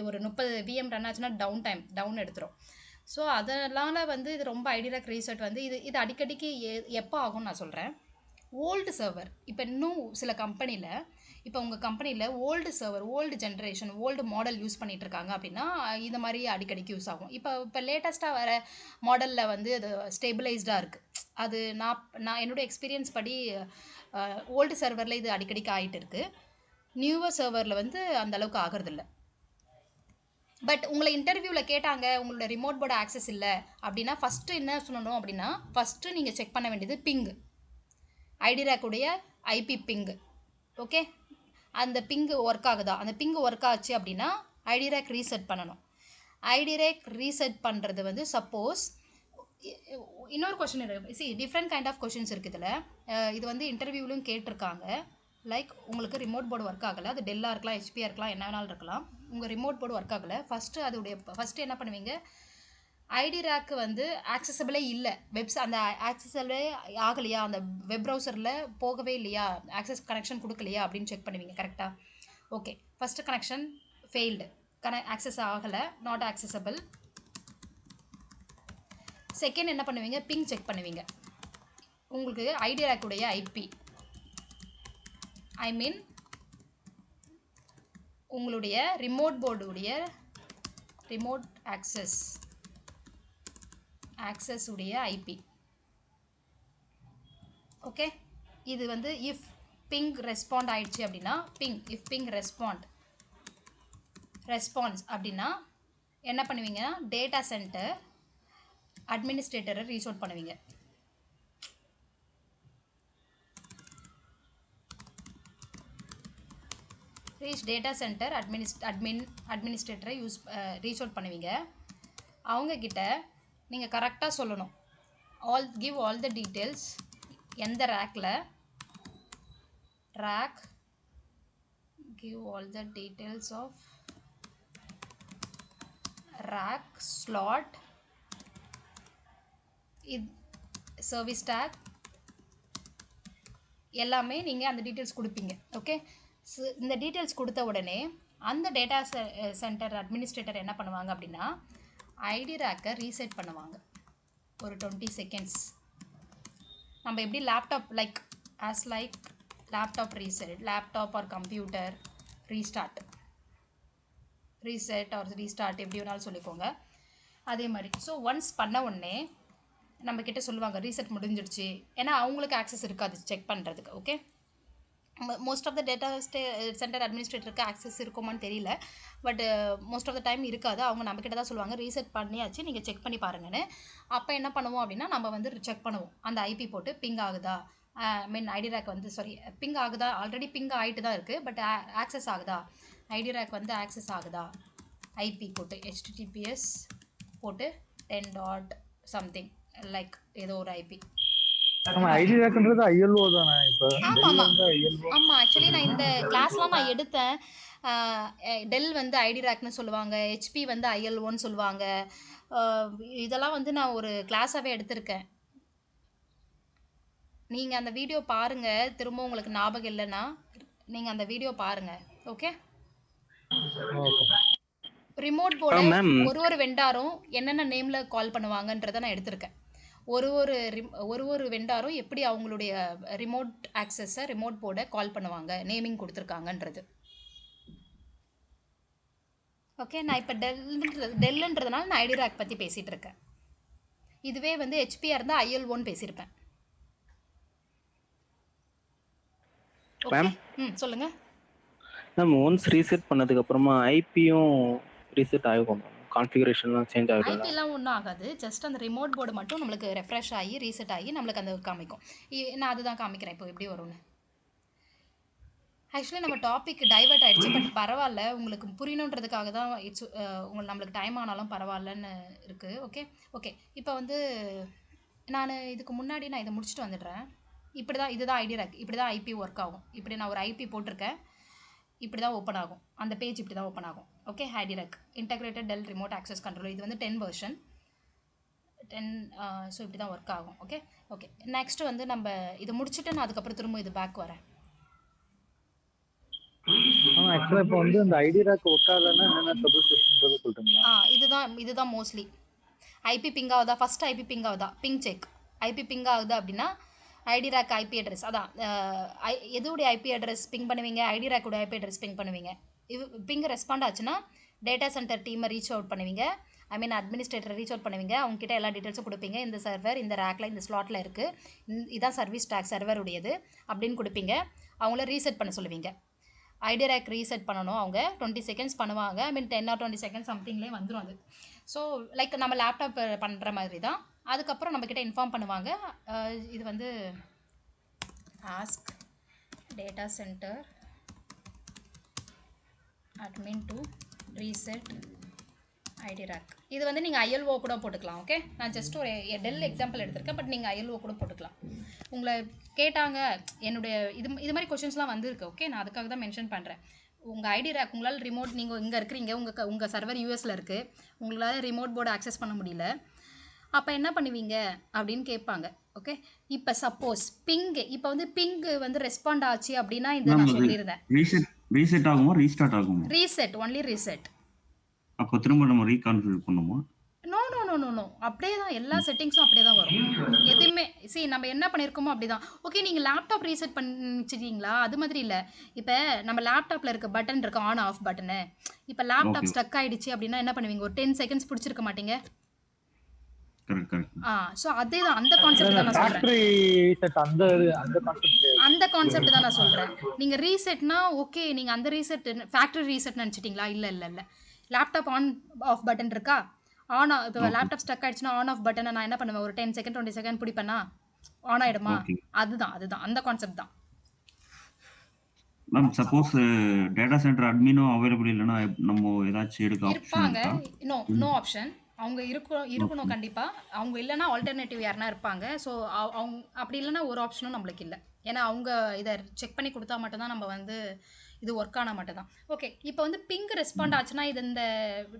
[SPEAKER 1] ஒரு 30 விஎம் ரன் ஆச்சுன்னா டவுன் எடுத்துரும். ஸோ அதனால் வந்து இது ரொம்ப ஐடி ரேக் ரீசெட் வந்து இது அடிக்கடிக்கு எப்போ ஆகும்னு நான் சொல்கிறேன். ஓல்டு சர்வர் இப்போ இன்னும் சில கம்பெனியில், இப்போ உங்கள் கம்பெனியில் old server, old generation, old model use பண்ணிகிட்டு இருக்காங்க அப்படின்னா இந்த மாதிரி அடிக்கடிக்கு யூஸ் ஆகும். இப்போ லேட்டஸ்ட்டாக வர மாடலில் வந்து அது ஸ்டேபிளைஸ்டாக இருக்குது. அது நான் என்னோடய எக்ஸ்பீரியன்ஸ் படி ஓல்டு சர்வரில் இது அடிக்கடிக்கு ஆகிட்டு இருக்குது. நியூவர் சர்வரில் வந்து அந்தளவுக்கு ஆகிறதில்ல. பட் உங்களை இன்டர்வியூவில் கேட்டாங்க உங்களோட ரிமோட் போர்டு ஆக்சஸ் இல்லை அப்படின்னா ஃபஸ்ட்டு என்ன சொல்லணும் அப்படின்னா, ஃபஸ்ட்டு நீங்கள் செக் பண்ண வேண்டியது பிங்கு, ஐடி ரேக்குடைய ஐபி பிங்கு. ஓகே, அந்த பிங்கு ஒர்க் ஆகுதா? அந்த பிங்கு ஒர்க் ஆச்சு அப்படின்னா ஐடி ரேக் ரீசெட் பண்ணணும். ஐடி ரேக் ரீசெட் பண்ணுறது வந்து சப்போஸ் இன்னொரு கொஷின் இருக்குது. டிஃப்ரெண்ட் கைண்ட் ஆஃப் கொஷின்ஸ் இருக்குது இதில். இது வந்து இன்டர்வியூலையும் கேட்டிருக்காங்க. லைக் உங்களுக்கு ரிமோட் போர்டு ஒர்க் ஆகலை, அது டெல்லாக இருக்கலாம், ஹெச்பியாக இருக்கலாம், என்ன வேணாலும் இருக்கலாம். உங்கள் ரிமோட் போர்டு ஒர்க் ஆகலை. ஃபஸ்ட்டு என்ன பண்ணுவீங்க? ஐடி ரேக்கு வந்து ஆக்சசபிளே இல்லை, அந்த ஆக்சசபிளே ஆகலையா, அந்த வெப் ப்ரௌசரில் போகவே இல்லையா, ஆக்சஸ் கனெக்ஷன் கொடுக்கலையா அப்படின்னு செக் பண்ணுவீங்க. கரெக்டாக? Okay, first connection failed, access ஆகலை, நாட் ஆக்சசபிள். செகண்ட் என்ன பண்ணுவீங்க? பிங் செக் பண்ணுவீங்க. உங்களுக்கு ஐடி ரேக்குடைய ஐபி, ஐ மீன் உங்களுடைய ரிமோட் போர்டுடைய ரிமோட் ஆக்சஸ் உடைய ஐபி. ஓகே, இது வந்து இஃப் பிங் ரெஸ்பாண்ட் ஆயிடுச்சு அப்படின்னா இஃப் பிங் ரெஸ்பான்ஸ் அப்படின்னா என்ன பண்ணுவீங்கன்னா டேட்டா சென்டர் அட்மினிஸ்ட்ரேட்டரை ரீச் அவுட் பண்ணுவீங்க. டேட்டா சென்டர் அட்மினிஸ்ட்ரேட்டரை ரீச் அவுட் பண்ணுவீங்க. அவங்கக்கிட்ட நீங்கள் கரெக்டாக சொல்லணும். Give all the details. எந்த ரேக்கில் give all the details of rack, slot, service tag எல்லாமே நீங்கள் அந்த டீட்டெயில்ஸ் கொடுப்பீங்க. ஓகே, இந்த டீட்டெயில்ஸ் கொடுத்த உடனே அந்த டேட்டா சென்டர் அட்மினிஸ்ட்ரேட்டர் என்ன பண்ணுவாங்க அப்படின்னா ஐடி ரேக்கை ரீசெட் பண்ணுவாங்க. ஒரு 20 செகண்ட்ஸ். நம்ம எப்படி laptop laptop reset, laptop or computer reset or restart எப்படி வேணாலும் சொல்லிக்கோங்க. அதே மாதிரி ஸோ ஒன்ஸ் பண்ண உடனே நம்மக்கிட்ட சொல்லுவாங்க ரீசெட் முடிஞ்சிடுச்சு. ஏன்னா அவங்களுக்கு ஆக்சஸ் இருக்காது செக் பண்ணுறதுக்கு. Okay, most of the data center அட்மினிஸ்ட்ரேட்டருக்கு ஆக்சஸ் இருக்குமான்னு தெரியல. But most of the time இருக்காது. அவங்க நம்மக்கிட்ட தான் சொல்லுவாங்க ரீசெட் பண்ணியாச்சு, நீங்கள் செக் பண்ணி பாருங்கன்னு. அப்போ என்ன பண்ணுவோம் அப்படின்னா நம்ம வந்து செக் பண்ணுவோம் அந்த ஐபி போட்டு பிங் ஆகுதா, மீன் ஐடி ரேக் வந்து சாரி பிங் ஆகுதா, ஆல்ரெடி பிங் ஆகிட்டு தான் இருக்குது, பட் ஆக்சஸ் ஆகுதா, ஐடி ரேக் வந்து ஆக்சஸ் ஆகுதா, ஐபி போட்டு HTTPS போட்டு 10 டாட் சம்திங் லைக் ஏதோ ஒரு ஐபி.
[SPEAKER 4] ஐடி ரேக்ன்றது ILO தானே இப்போ?
[SPEAKER 1] ஆமாம் ஆமாம் ஆக்சுவலி நான் இந்த கிளாஸ்லாம் நான் எடுத்தேன். டெல் வந்து ஐடி ரேக்னு சொல்லுவாங்க, HP வந்து IL1 சொல்லுவாங்க. இதெல்லாம் வந்து நான் ஒரு கிளாஸாகவே எடுத்திருக்கேன். நீங்கள் அந்த வீடியோ பாருங்கள், திரும்ப உங்களுக்கு ஞாபகம் இல்லைன்னா நீங்கள் அந்த வீடியோ பாருங்கள். ஓகே, ரிமோட் போர்டு ஒரு வெண்டாரும் என்னென்ன நேமில் கால் பண்ணுவாங்கன்றதை நான் எடுத்திருக்கேன். ஒரு வெண்டாரும் எப்படி அவங்களுடைய ரிமோட் ஆக்சஸை ரிமோட் போர்டை கால் பண்ணுவாங்க, நேமிங் கொடுத்துருக்காங்கன்றது. ஓகே, நான் இப்போ டெல்லுன்றதுனால நான் ஐடி ரேக் பற்றி பேசிகிட்டு இருக்கேன். இதுவே வந்து HPயாக இருந்தால் IL1 பேசியிருப்பேன். சொல்லுங்கள்
[SPEAKER 8] மேம். ஒன்ஸ் ரீசெட் பண்ணதுக்கு அப்புறமா ஐபியும் ரீசெட் ஆகும், கான்ஃபிகரேஷன்லாம் சேஞ்ச் ஆகும்.
[SPEAKER 1] ஐபிலாம் ஒன்றும் ஆகாது, ஜஸ்ட் அந்த ரிமோட் போர்டு மட்டும் நம்மளுக்கு ரெஃப்ரெஷ் ஆகி ரீசெட் ஆகி நம்மளுக்கு அந்த காமிக்கும். நான் அதுதான் காமிக்கிறேன் இப்போ எப்படி வரும்னு. ஆக்சுவலி நம்ம டாபிக் டைவர்ட் ஆகிடுச்சு, பட் பரவாயில்ல, உங்களுக்கு புரியணுன்றதுக்காக தான் நம்மளுக்கு டைம் ஆனாலும் பரவாயில்லன்னு இருக்குது. ஓகே இப்போ வந்து நான் இதுக்கு முன்னாடி நான் இதை முடிச்சுட்டு வந்துடுறேன். இதுதான் ஐடி ரேக், இப்படி தான் ஐபி ஒர்க் ஆகும். இப்படி நான் ஒரு ஐபி போட்டிருக்கேன், இப்படி தான் ஓப்பன் ஆகும் அந்த பேஜ், இப்படி தான் ஓப்பன் ஆகும். Okay, iDRAC integrated Dell remote access control, இது வந்து 10 வெர்ஷன் 10. ஸோ இப்படி தான் ஒர்க் ஆகும். ஓகே நெக்ஸ்ட் வந்து நம்ம இதை முடிச்சுட்டு நான் அதுக்கப்புறம் திரும்ப இது பேக் வரேன்.
[SPEAKER 4] ஆக்சுவலா இப்போ வந்து அந்த ஐடி ரேக் ஒர்க் ஆகலன்னா என்னென்ன ட்ரபிள் ஷூட்ன்றது சொல்றீங்களா?
[SPEAKER 1] இதுதான் மோஸ்ட்லி ஐபி பிங் ஆகுதா, ஃபர்ஸ்ட் ஐபி பிங் ஆகுதா, பிங் செக். ஐபி பிங் ஆகுது அப்படின்னா ஐடி ரேக் ஐபி அட்ரஸ், அதான் எதுவுடைய ஐபி அட்ரஸ் பிங் பண்ணுவீங்க, ஐடி ரேக்குடைய ஐபி அட்ரஸ் பிங் பண்ணுவீங்க. பிங் ரெஸ்பாண்ட் ஆச்சுன்னா டேட்டா சென்டர் டீமை ரீச் அவுட் பண்ணுவீங்க, அட்மினிஸ்ட்ரேட்டரை ரீச் அவுட் பண்ணுவீங்க. அவங்ககிட்ட எல்லா டீட்டெயில்ஸும் கொடுப்பீங்க, இந்த சர்வர் இந்த ரேக்கில் இந்த ஸ்லாட்டில் இருக்குது, இதான் சர்வீஸ் டேக் சர்வர் உடையது அப்படின்னு கொடுப்பீங்க. அவங்கள ரீசெட் பண்ண சொல்லுவீங்க. ஐடி ரேக் ரீசெட் பண்ணணும், அவங்க 20 செகண்ட்ஸ் பண்ணுவாங்க. 10 or 20 செகண்ட்ஸ் சம்திங்லேயே வந்துடும் அது. ஸோ லைக் நம்ம லேப்டாப் பண்ணுற மாதிரி தான். அதுக்கப்புறம் நம்மக்கிட்ட இன்ஃபார்ம் பண்ணுவாங்க, இது வந்து ask data centre admin to reset iDRAC. இது வந்து நீங்கள் ILO கூட போட்டுக்கலாம். ஓகே, நான் ஜஸ்ட் ஒரு டெல் எக்ஸாம்பிள் எடுத்திருக்கேன், பட் நீங்கள் ILO கூட போட்டுக்கலாம். உங்களை கேட்டாங்க, என்னுடைய இது மாதிரி கொஷின்ஸ்லாம் வந்திருக்கு. ஓகே, நான் அதுக்காக தான் மென்ஷன் பண்ணுறேன். உங்கள் ஐடி ரேக் உங்களால் ரிமோட், நீங்கள் இங்கே இருக்கிறீங்க, உங்கள் சர்வர் யூஎஸில் இருக்குது, உங்களால் ரிமோட் போர்டு ஆக்சஸ் பண்ண முடியல, அப்போ என்ன பண்ணுவீங்க அப்படின்னு கேட்பாங்க. ஓகே, இப்போ சப்போஸ் இப்போ வந்து பிங் வந்து ரெஸ்பாண்ட் ஆச்சு அப்படின்னா இந்த நான் சொல்லியிருந்தேன்
[SPEAKER 7] ரீசெட் ஆகுமா ரீஸ்டார்ட் ஆகுமா?
[SPEAKER 1] Reset, only reset.
[SPEAKER 7] அப்போ திரும்ப நம்ம ரீகான்ஃபிகர் பண்ணுமா?
[SPEAKER 1] நோ அப்படியே தான் எல்லா செட்டிங்ஸும் அப்படியே தான் வரும். எதுவுமே நம்ம என்ன பண்ணியிருக்கோமோ அப்படி தான். ஓகே, நீங்கள் லேப்டாப் ரீசெட் பண்ணிச்சிட்டீங்களா? அது மாதிரி இல்லை. இப்போ நம்ம லேப்டாப்பில் இருக்க பட்டன் இருக்கு, ஆன் ஆஃப் பட்டனு. இப்போ லேப்டாப் ஸ்டக் ஆகிடுச்சு அப்படின்னா என்ன பண்ணுவீங்க? ஒரு 10 செகண்ட்ஸ் பிடிச்சிருக்க மாட்டீங்க. ஸோ அதே தான், அந்த கான்செப்ட் தான் நான் சொல்கிறேன். அந்த கான்செப்ட் தான் நான் சொல்கிறேன். நீங்கள் ரீசெட்னா ஓகே, நீங்கள் அந்த ரீசெட் ஃபேக்ட்ரி ரீசெட் நினச்சிட்டிங்களா? இல்லை. லேப்டாப் ஆன் ஆஃப் பட்டன் இருக்கா? இப்போ லேப்டாப் ஸ்டக் ஆயிடுச்சுன்னா ஆன் ஆஃப் பட்டனை நான் என்ன பண்ணுவேன், ஒரு 10 செகண்ட் 20 செகண்ட் பிடிப்பேன்னா ஆன் ஆகிடுமா? அதுதான் அந்த கான்செப்ட் தான்.
[SPEAKER 7] மேம் சப்போஸ் டேட்டா சென்டர் அட்மினும் அவைலபிள் இல்லைன்னா நம்ம ஏதாச்சும் எடுக்க
[SPEAKER 1] இருப்பாங்க. நோ ஆப்ஷன், அவங்க இருக்கணும் கண்டிப்பாக. அவங்க இல்லைன்னா ஆல்டர்னேட்டிவ் யாருன்னா இருப்பாங்க. ஸோ அவங்க அப்படி இல்லைன்னா ஒரு ஆப்ஷனும் நம்மளுக்கு இல்லை. ஏன்னா அவங்க இதை செக் பண்ணி கொடுத்தா மட்டும்தான் நம்ம வந்து இது ஒர்க் ஆனால் மட்டும்தான். ஓகே, இப்போ வந்து பிங் ரெஸ்பாண்ட் ஆச்சுன்னா இது இந்த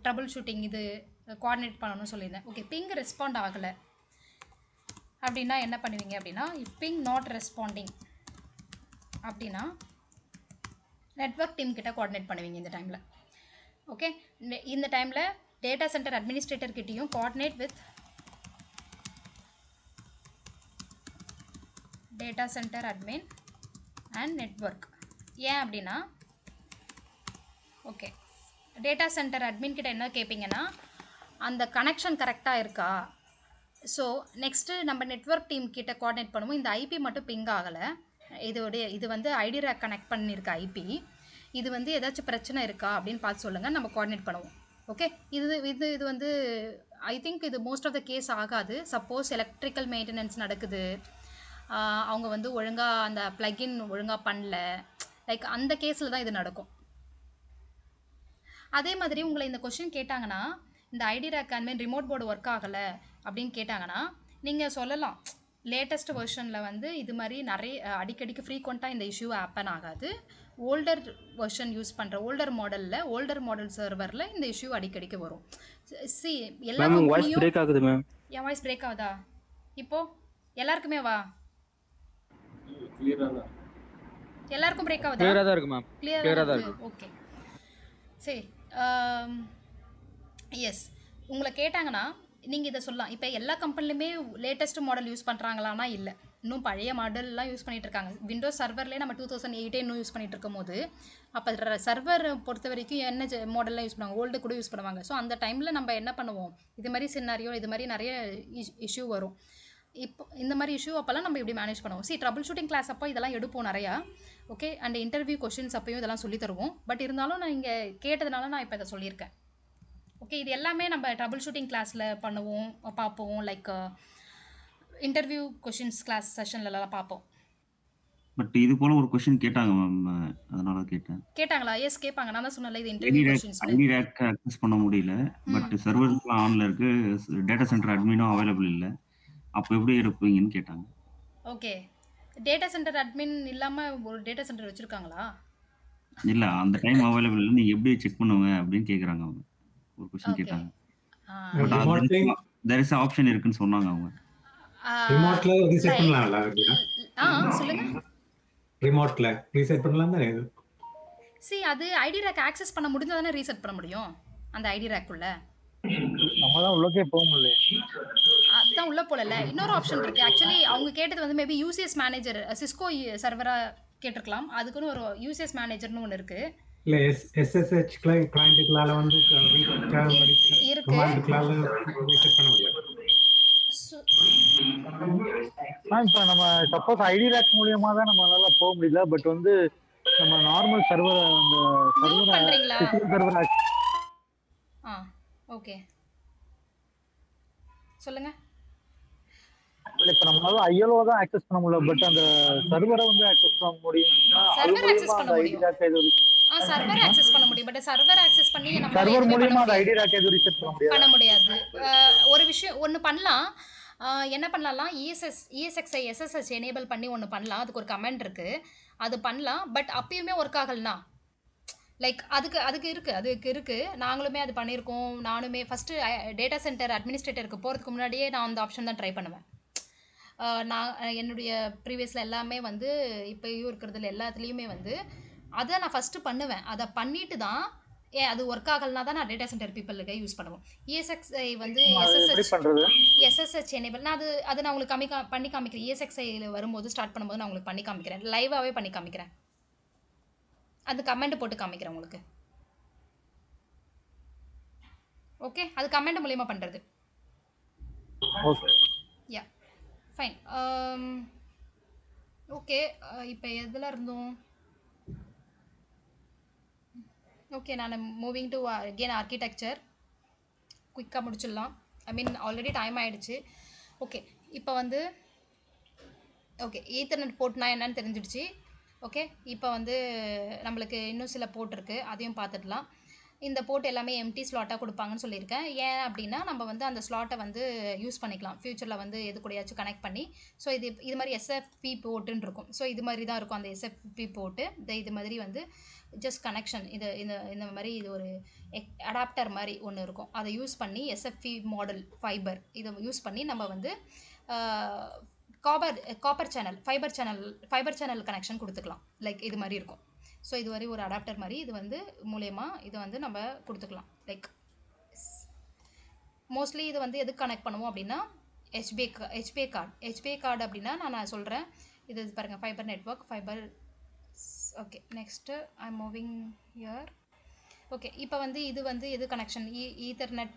[SPEAKER 1] ட்ரபிள் ஷூட்டிங் இது கோஆர்டினேட் பண்ணணும்னு சொல்லியிருந்தேன். ஓகே, பிங் ரெஸ்பாண்ட் ஆகலை அப்படின்னா என்ன பண்ணுவீங்க அப்படின்னா, பிங் நாட் ரெஸ்பாண்டிங் அப்படின்னா நெட்வொர்க் டீம் கிட்ட கோஆர்டினேட் பண்ணுவீங்க இந்த டைமில். ஓகே, இந்த டைமில் டேட்டா சென்டர் அட்மினிஸ்ட்ரேட்டர் கிட்டேயும் coordinate with data centre admin and network. ஏன் அப்படின்னா ஓகே, டேட்டா சென்டர் அட்மின் கிட்ட என்ன கேட்பீங்கன்னா, அந்த கனெக்ஷன் கரெக்டாக இருக்கா. ஸோ நெக்ஸ்ட்டு நம்ம நெட்வொர்க் டீம் கிட்ட கோஆர்டினேட் பண்ணுவோம். இந்த ஐபி மட்டும் பிங் ஆகலை, இது வந்து ஐடி ரேக் கனெக்ட் பண்ணியிருக்க ஐபி. இது வந்து ஏதாச்சும் பிரச்சனை இருக்கா அப்படின்னு பார்த்து சொல்லுங்கள், நம்ம கோஆர்டினேட் பண்ணுவோம். ஓகே, இது வந்து ஐ திங்க் இது மோஸ்ட் ஆஃப் த கேஸ் ஆகாது. சப்போஸ் எலக்ட்ரிக்கல் மெயின்டெனன்ஸ் நடக்குது, அவங்க வந்து ஒழுங்காக அந்த ப்ளகின் ஒழுங்காக பண்ணல, லைக் அந்த கேஸில் தான் இது நடக்கும். அதே மாதிரி உங்களை இந்த கொஷின் கேட்டாங்கன்னா, இந்த iDRAC and remote board work ஆகலை அப்படின்னு கேட்டாங்கன்னா நீங்கள் சொல்லலாம், லேட்டஸ்ட் வெர்ஷனில் வந்து இது மாதிரி நிறைய அடிக்கடிக்கு ஃப்ரீக்வெண்ட்டாக இந்த இஷ்யூ ஹேப்பன் ஆகாது. ஓல்டர் வெர்ஷன் யூஸ் பண்ணுற ஓல்டர் மாடல் சர்வரில் இந்த இஷ்யூ அடிக்கடிக்கு வரும். சி எல்லா
[SPEAKER 8] வாய்ஸ் பிரேக் ஆகுது மேம்.
[SPEAKER 1] என் வாய்ஸ் பிரேக் ஆகுதா? இப்போ எல்லாருக்குமே வா, எல்லாருக்கும் பிரேக் ஆகுதா?
[SPEAKER 2] கிளியரா தான் இருக்கு மேம்.
[SPEAKER 1] கிளியரா தான் இருக்கு. ஓகே, சரி. எஸ், உங்களை கேட்டாங்கன்னா நீங்கள் இதை சொல்லலாம். இப்போ எல்லா கம்பெனிலுமே லேட்டஸ்ட் மாடல் யூஸ் பண்ணுறாங்களான்னா இல்லை, இன்னும் பழைய மாடல்லாம் யூஸ் பண்ணிகிட்டு இருக்காங்க. விண்டோஸ் சர்வர்லேயே நம்ம 2008 இன்னும் யூஸ் பண்ணிகிட்டு இருக்கும் போது, அப்போ சர்வர் பொறுத்த வரைக்கும் என்ன மாடல்லாம் யூஸ் பண்ணுவாங்க, ஓல்டு கூட யூஸ் பண்ணுவாங்க. ஸோ அந்த டைமில் நம்ம என்ன பண்ணுவோம், இது மாதிரி சின்னாரியோ இது மாதிரி நிறைய இஷ்யூ வரும். இப்போ இந்த மாதிரி இஷ்யூ அப்போல்லாம் நம்ம இப்படி மேனேஜ் பண்ணுவோம். ட்ரபிள் ஷூட்டிங் கிளாஸ் அப்போ இதெல்லாம் எடுப்போம் நிறையா. ஓகே, அண்ட் இன்டர்வியூ கொஷின்ஸ் அப்போயும் இதெல்லாம் சொல்லி தருவோம். பட் இருந்தாலும் நான் இங்கே கேட்டதுனால நான் இப்போ இதை சொல்லியிருக்கேன். ஓகே, இது எல்லாமே நம்ம ட்ரபிள் ஷூட்டிங் கிளாஸில் பண்ணுவோம், பார்ப்போம். லைக் இன்டர்வியூ கொஷின்ஸ் கிளாஸ் செஷன்லலாம் பார்ப்போம்.
[SPEAKER 7] பட் இது போல ஒரு கொஸ்டின் கேட்டாங்க மேம், அதனால கேட்டேன்.
[SPEAKER 1] கேட்டாங்களா? எஸ், கேட்பாங்க. நான் தான் சொன்னல, இது interview questions.
[SPEAKER 7] IDRAC access பண்ண முடியல, பட் சர்வர்ஸ்லாம் ஆன்ல இருக்கு, டேட்டா சென்டர் அட்மினும் அவைலபிள் இல்லை, அப்போ எப்படி எடுப்பீங்கன்னு கேட்டாங்க.
[SPEAKER 1] ஓகே, டேட்டா சென்டர் அட்மின் இல்லாமல் ஒரு டேட்டா சென்டர் வச்சுருக்காங்களா?
[SPEAKER 7] இல்லை, அந்த டைம் அவைலபிள் இல்லை, நீங்கள் எப்படி செக் பண்ணுவீங்க அப்படின்னு கேட்குறாங்க அவங்க. ஒரு கொஸ்டின் கேட்டாங்க. there is an option இருக்குன்னு சொன்னாங்க அவங்க.
[SPEAKER 9] ரிமோட்ல ரீசெட் பண்ணலாம்ல?
[SPEAKER 1] சொல்லுங்க.
[SPEAKER 9] ரிமோட்ல ரீசெட் பண்ணலாம் தானே?
[SPEAKER 1] அது ஐடி ரேக் ஆக்சஸ் பண்ண முடிஞ்சா தானே ரீசெட் பண்ண முடியும் அந்த ஐடி ரேக்குள்ள.
[SPEAKER 4] நம்ம தான் உள்ளே போக முடியல,
[SPEAKER 1] அதான் உள்ள போகல. இன்னொரு ஆப்ஷன் இருக்கு. ஆக்சுவலி அவங்க கேட்டது வந்து மேபி யூசிஎஸ் மேனேஜர், சிஸ்கோ சர்வரா கேட்டிருக்கலாம். அதுக்குன்னு ஒரு யூசிஎஸ் மேனேஜர்னு ஒன்று இருக்கு.
[SPEAKER 9] இல்ல SSH கிளையன்ட்களால வந்து கமாண்ட்களால ரீசெட் பண்ண முடியாது.
[SPEAKER 4] இப்போ நம்ம சப்போஸ் ஐடி ரேக் மூலியமா தான் நம்மளால போக முடியல, பட் வந்து நம்ம நார்மல் சர்வர் அந்த சர்வர்
[SPEAKER 1] ஓகே சொல்லுங்க.
[SPEAKER 4] இப்போ நம்மளால ஐஎல்ஓ தான் ஆக்சஸ் பண்ண முடியல, பட் அந்த சர்வரை வந்து ஆக்சஸ் பண்ண முடியும்னா
[SPEAKER 1] சர்வர் ஆக்சஸ் பண்ண முடியும். சர்வர் ஆக்சஸ் பண்ண முடியும், பட் சர்வர் ஆக்சஸ் பண்ணி நம்ம சர்வர் மூலமா அந்த ஐடி ரேக் எது ரீசெட் பண்ண முடியாது. ஒரு விஷயம் ஒன்னு பண்ணலாம். என்ன பண்ணலாம், ESXi SSH எனேபிள் பண்ணி ஒன்று பண்ணலாம். அதுக்கு ஒரு கமெண்ட் இருக்கு, அது பண்ணலாம். பட் அப்பயுமே ஒர்க் ஆகலனா லைக் அதுக்கு இருக்கு. நாங்களுமே அது பண்ணியிருக்கோம். நானுமே ஃபர்ஸ்ட் டேட்டா சென்டர் அட்மினிஸ்ட்ரேட்டருக்கு போகிறதுக்கு முன்னாடியே நான் அந்த ஆப்ஷன் தான் ட்ரை பண்ணுவேன். நான் என்னுடைய ப்ரீவியஸில் எல்லாமே வந்து இப்போயும் இருக்கிறதுல எல்லாத்துலேயுமே வந்து அதை நான் ஃபஸ்ட்டு பண்ணுவேன். அதை பண்ணிட்டு தான் அது ஒர்க் ஆகலனா தான் நான் டேட்டா சென்டர் பீப்புளுக்கு யூஸ் பண்ணுவோம். ESXi வந்து SSH எனேபிள் நான் அது நான் உங்களுக்கு பண்ணி காமிக்கிறேன். ESXiயில் வரும்போது ஸ்டார்ட் பண்ணும்போது நான் உங்களுக்கு பண்ணி காமிக்கிறேன், லைவாகவே பண்ணி காமிக்கிறேன். அது கமெண்ட் போட்டு காமிக்கிறேன் உங்களுக்கு. ஓகே, அது கமெண்ட் மூலியமா பண்ணுறது. Yeah fine. ஓகே, இப்போ எதில் இருந்தோம்? ஓகே, நான் மூவிங் டு அகெயின் ஆர்கிடெக்சர். குயிக்காக முடிச்சிடலாம். ஆல்ரெடி டைம் ஆகிடுச்சு. ஓகே, இப்போ வந்து ஓகே ஈத்தர்நெட் போர்ட்னா என்னன்னு தெரிஞ்சிடுச்சு. ஓகே, இப்போ வந்து நம்மளுக்கு இன்னும் சில போர்ட் இருக்குது, அதையும் பார்த்துடலாம். இந்த போர்ட் எல்லாமே எம்டி ஸ்லாட்டாக கொடுப்பாங்கன்னு சொல்லியிருக்கேன். ஏன் அப்படின்னா நம்ம வந்து அந்த ஸ்லாட்டை வந்து யூஸ் பண்ணிக்கலாம் ஃப்யூச்சரில் வந்து எது கூடயாச்சும் கனெக்ட் பண்ணி. ஸோ இது மாதிரி SFP போர்ட்டுன்னு இருக்கும். ஸோ இது மாதிரி தான் இருக்கும் அந்த SFP போர்ட்டு. இது மாதிரி வந்து ஜஸ்ட் கனெக்ஷன், இந்த மாதிரி இது ஒரு அடாப்டர் மாதிரி ஒன்று இருக்கும். அதை யூஸ் பண்ணி SFP மாடல் ஃபைபர் இதை யூஸ் பண்ணி நம்ம வந்து copper channel fibre channel connection கொடுத்துக்கலாம். லைக் இது மாதிரி இருக்கும். ஸோ இது மாதிரி ஒரு அடாப்டர் மாதிரி இது வந்து மூலயமா இதை வந்து நம்ம கொடுத்துக்கலாம். லைக் மோஸ்ட்லி இது வந்து எதுக்கு கனெக்ட் பண்ணுவோம் அப்படின்னா HBA கார்டு அப்படின்னா நான் சொல்கிறேன். இது பாருங்கள், fibre network fibre. Okay, next I am moving here. Okay, இப்போ வந்து இது வந்து எது கனெக்ஷன், ஈத்தர்நெட்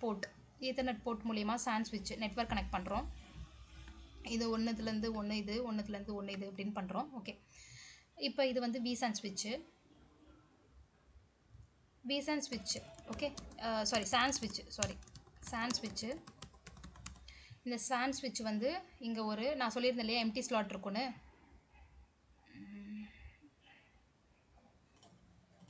[SPEAKER 1] போர்ட் மூலிமா சான் ஸ்விட்ச் நெட்வொர்க் கனெக்ட் பண்ணுறோம். இது ஒன்றுத்துலேருந்து ஒன்று இது ஒன்றுத்துலேருந்து ஒன்று இது அப்படின்னு பண்ணுறோம். ஓகே, இப்போ இது வந்து விசான் ஸ்விட்சு, விசான் ஸ்விட்சு. Okay, sorry San ஸ்விட்சு, San ஸ்விட்சு. இந்த சான் ஸ்விட்ச் வந்து இங்கே ஒரு நான் சொல்லியிருந்தேன் இல்லையா எம்டி ஸ்லாட் இருக்குன்னு,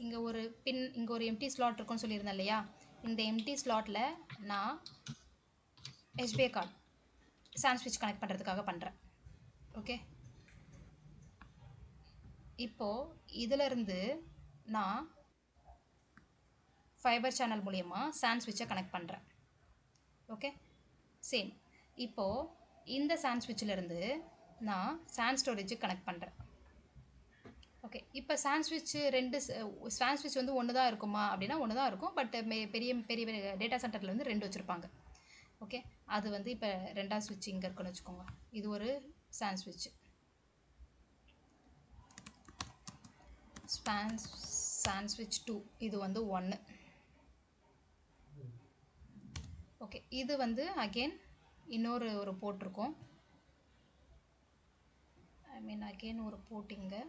[SPEAKER 1] இங்கே ஒரு பின் இங்கே ஒரு எம்டி ஸ்லாட் இருக்குன்னு சொல்லியிருந்தேன் இல்லையா. இந்த எம்டி ஸ்லாட்டில் நான் எஸ்பிஐ கார்டு சான் ஸ்விட்ச் கனெக்ட் பண்ணுறதுக்காக பண்ணுறேன். ஓகே, இப்போது இதிலிருந்து நான் ஃபைபர் சேனல் மூலயமா சான் ஸ்விட்சை கனெக்ட் பண்ணுறேன். Okay, same. இப்போது இந்த சான் ஸ்விட்சிலேருந்து நான் சான் ஸ்டோரேஜுக்கு கனெக்ட் பண்ணுறேன். ஓகே, இப்போ சான் ஸ்விட்ச் சான் ஸ்விட்ச் வந்து ஒன்று தான் இருக்குமா அப்படின்னா ஒன்று தான் இருக்கும். பட் பெரிய பெரிய டேட்டா சென்டரில் வந்து 2 வச்சுருப்பாங்க. ஓகே, அது வந்து இப்போ 2ஆவது ஸ்விட்ச் இங்கே இருக்குன்னு வச்சுக்கோங்க. இது ஒரு சான் ஸ்விட்ச், சான் ஸ்விட்ச் 2, இது வந்து 1. ஓகே, இது வந்து அகெயின் இன்னொரு போர்ட் இருக்கும். அகெயின் ஒரு போர்ட் இங்கே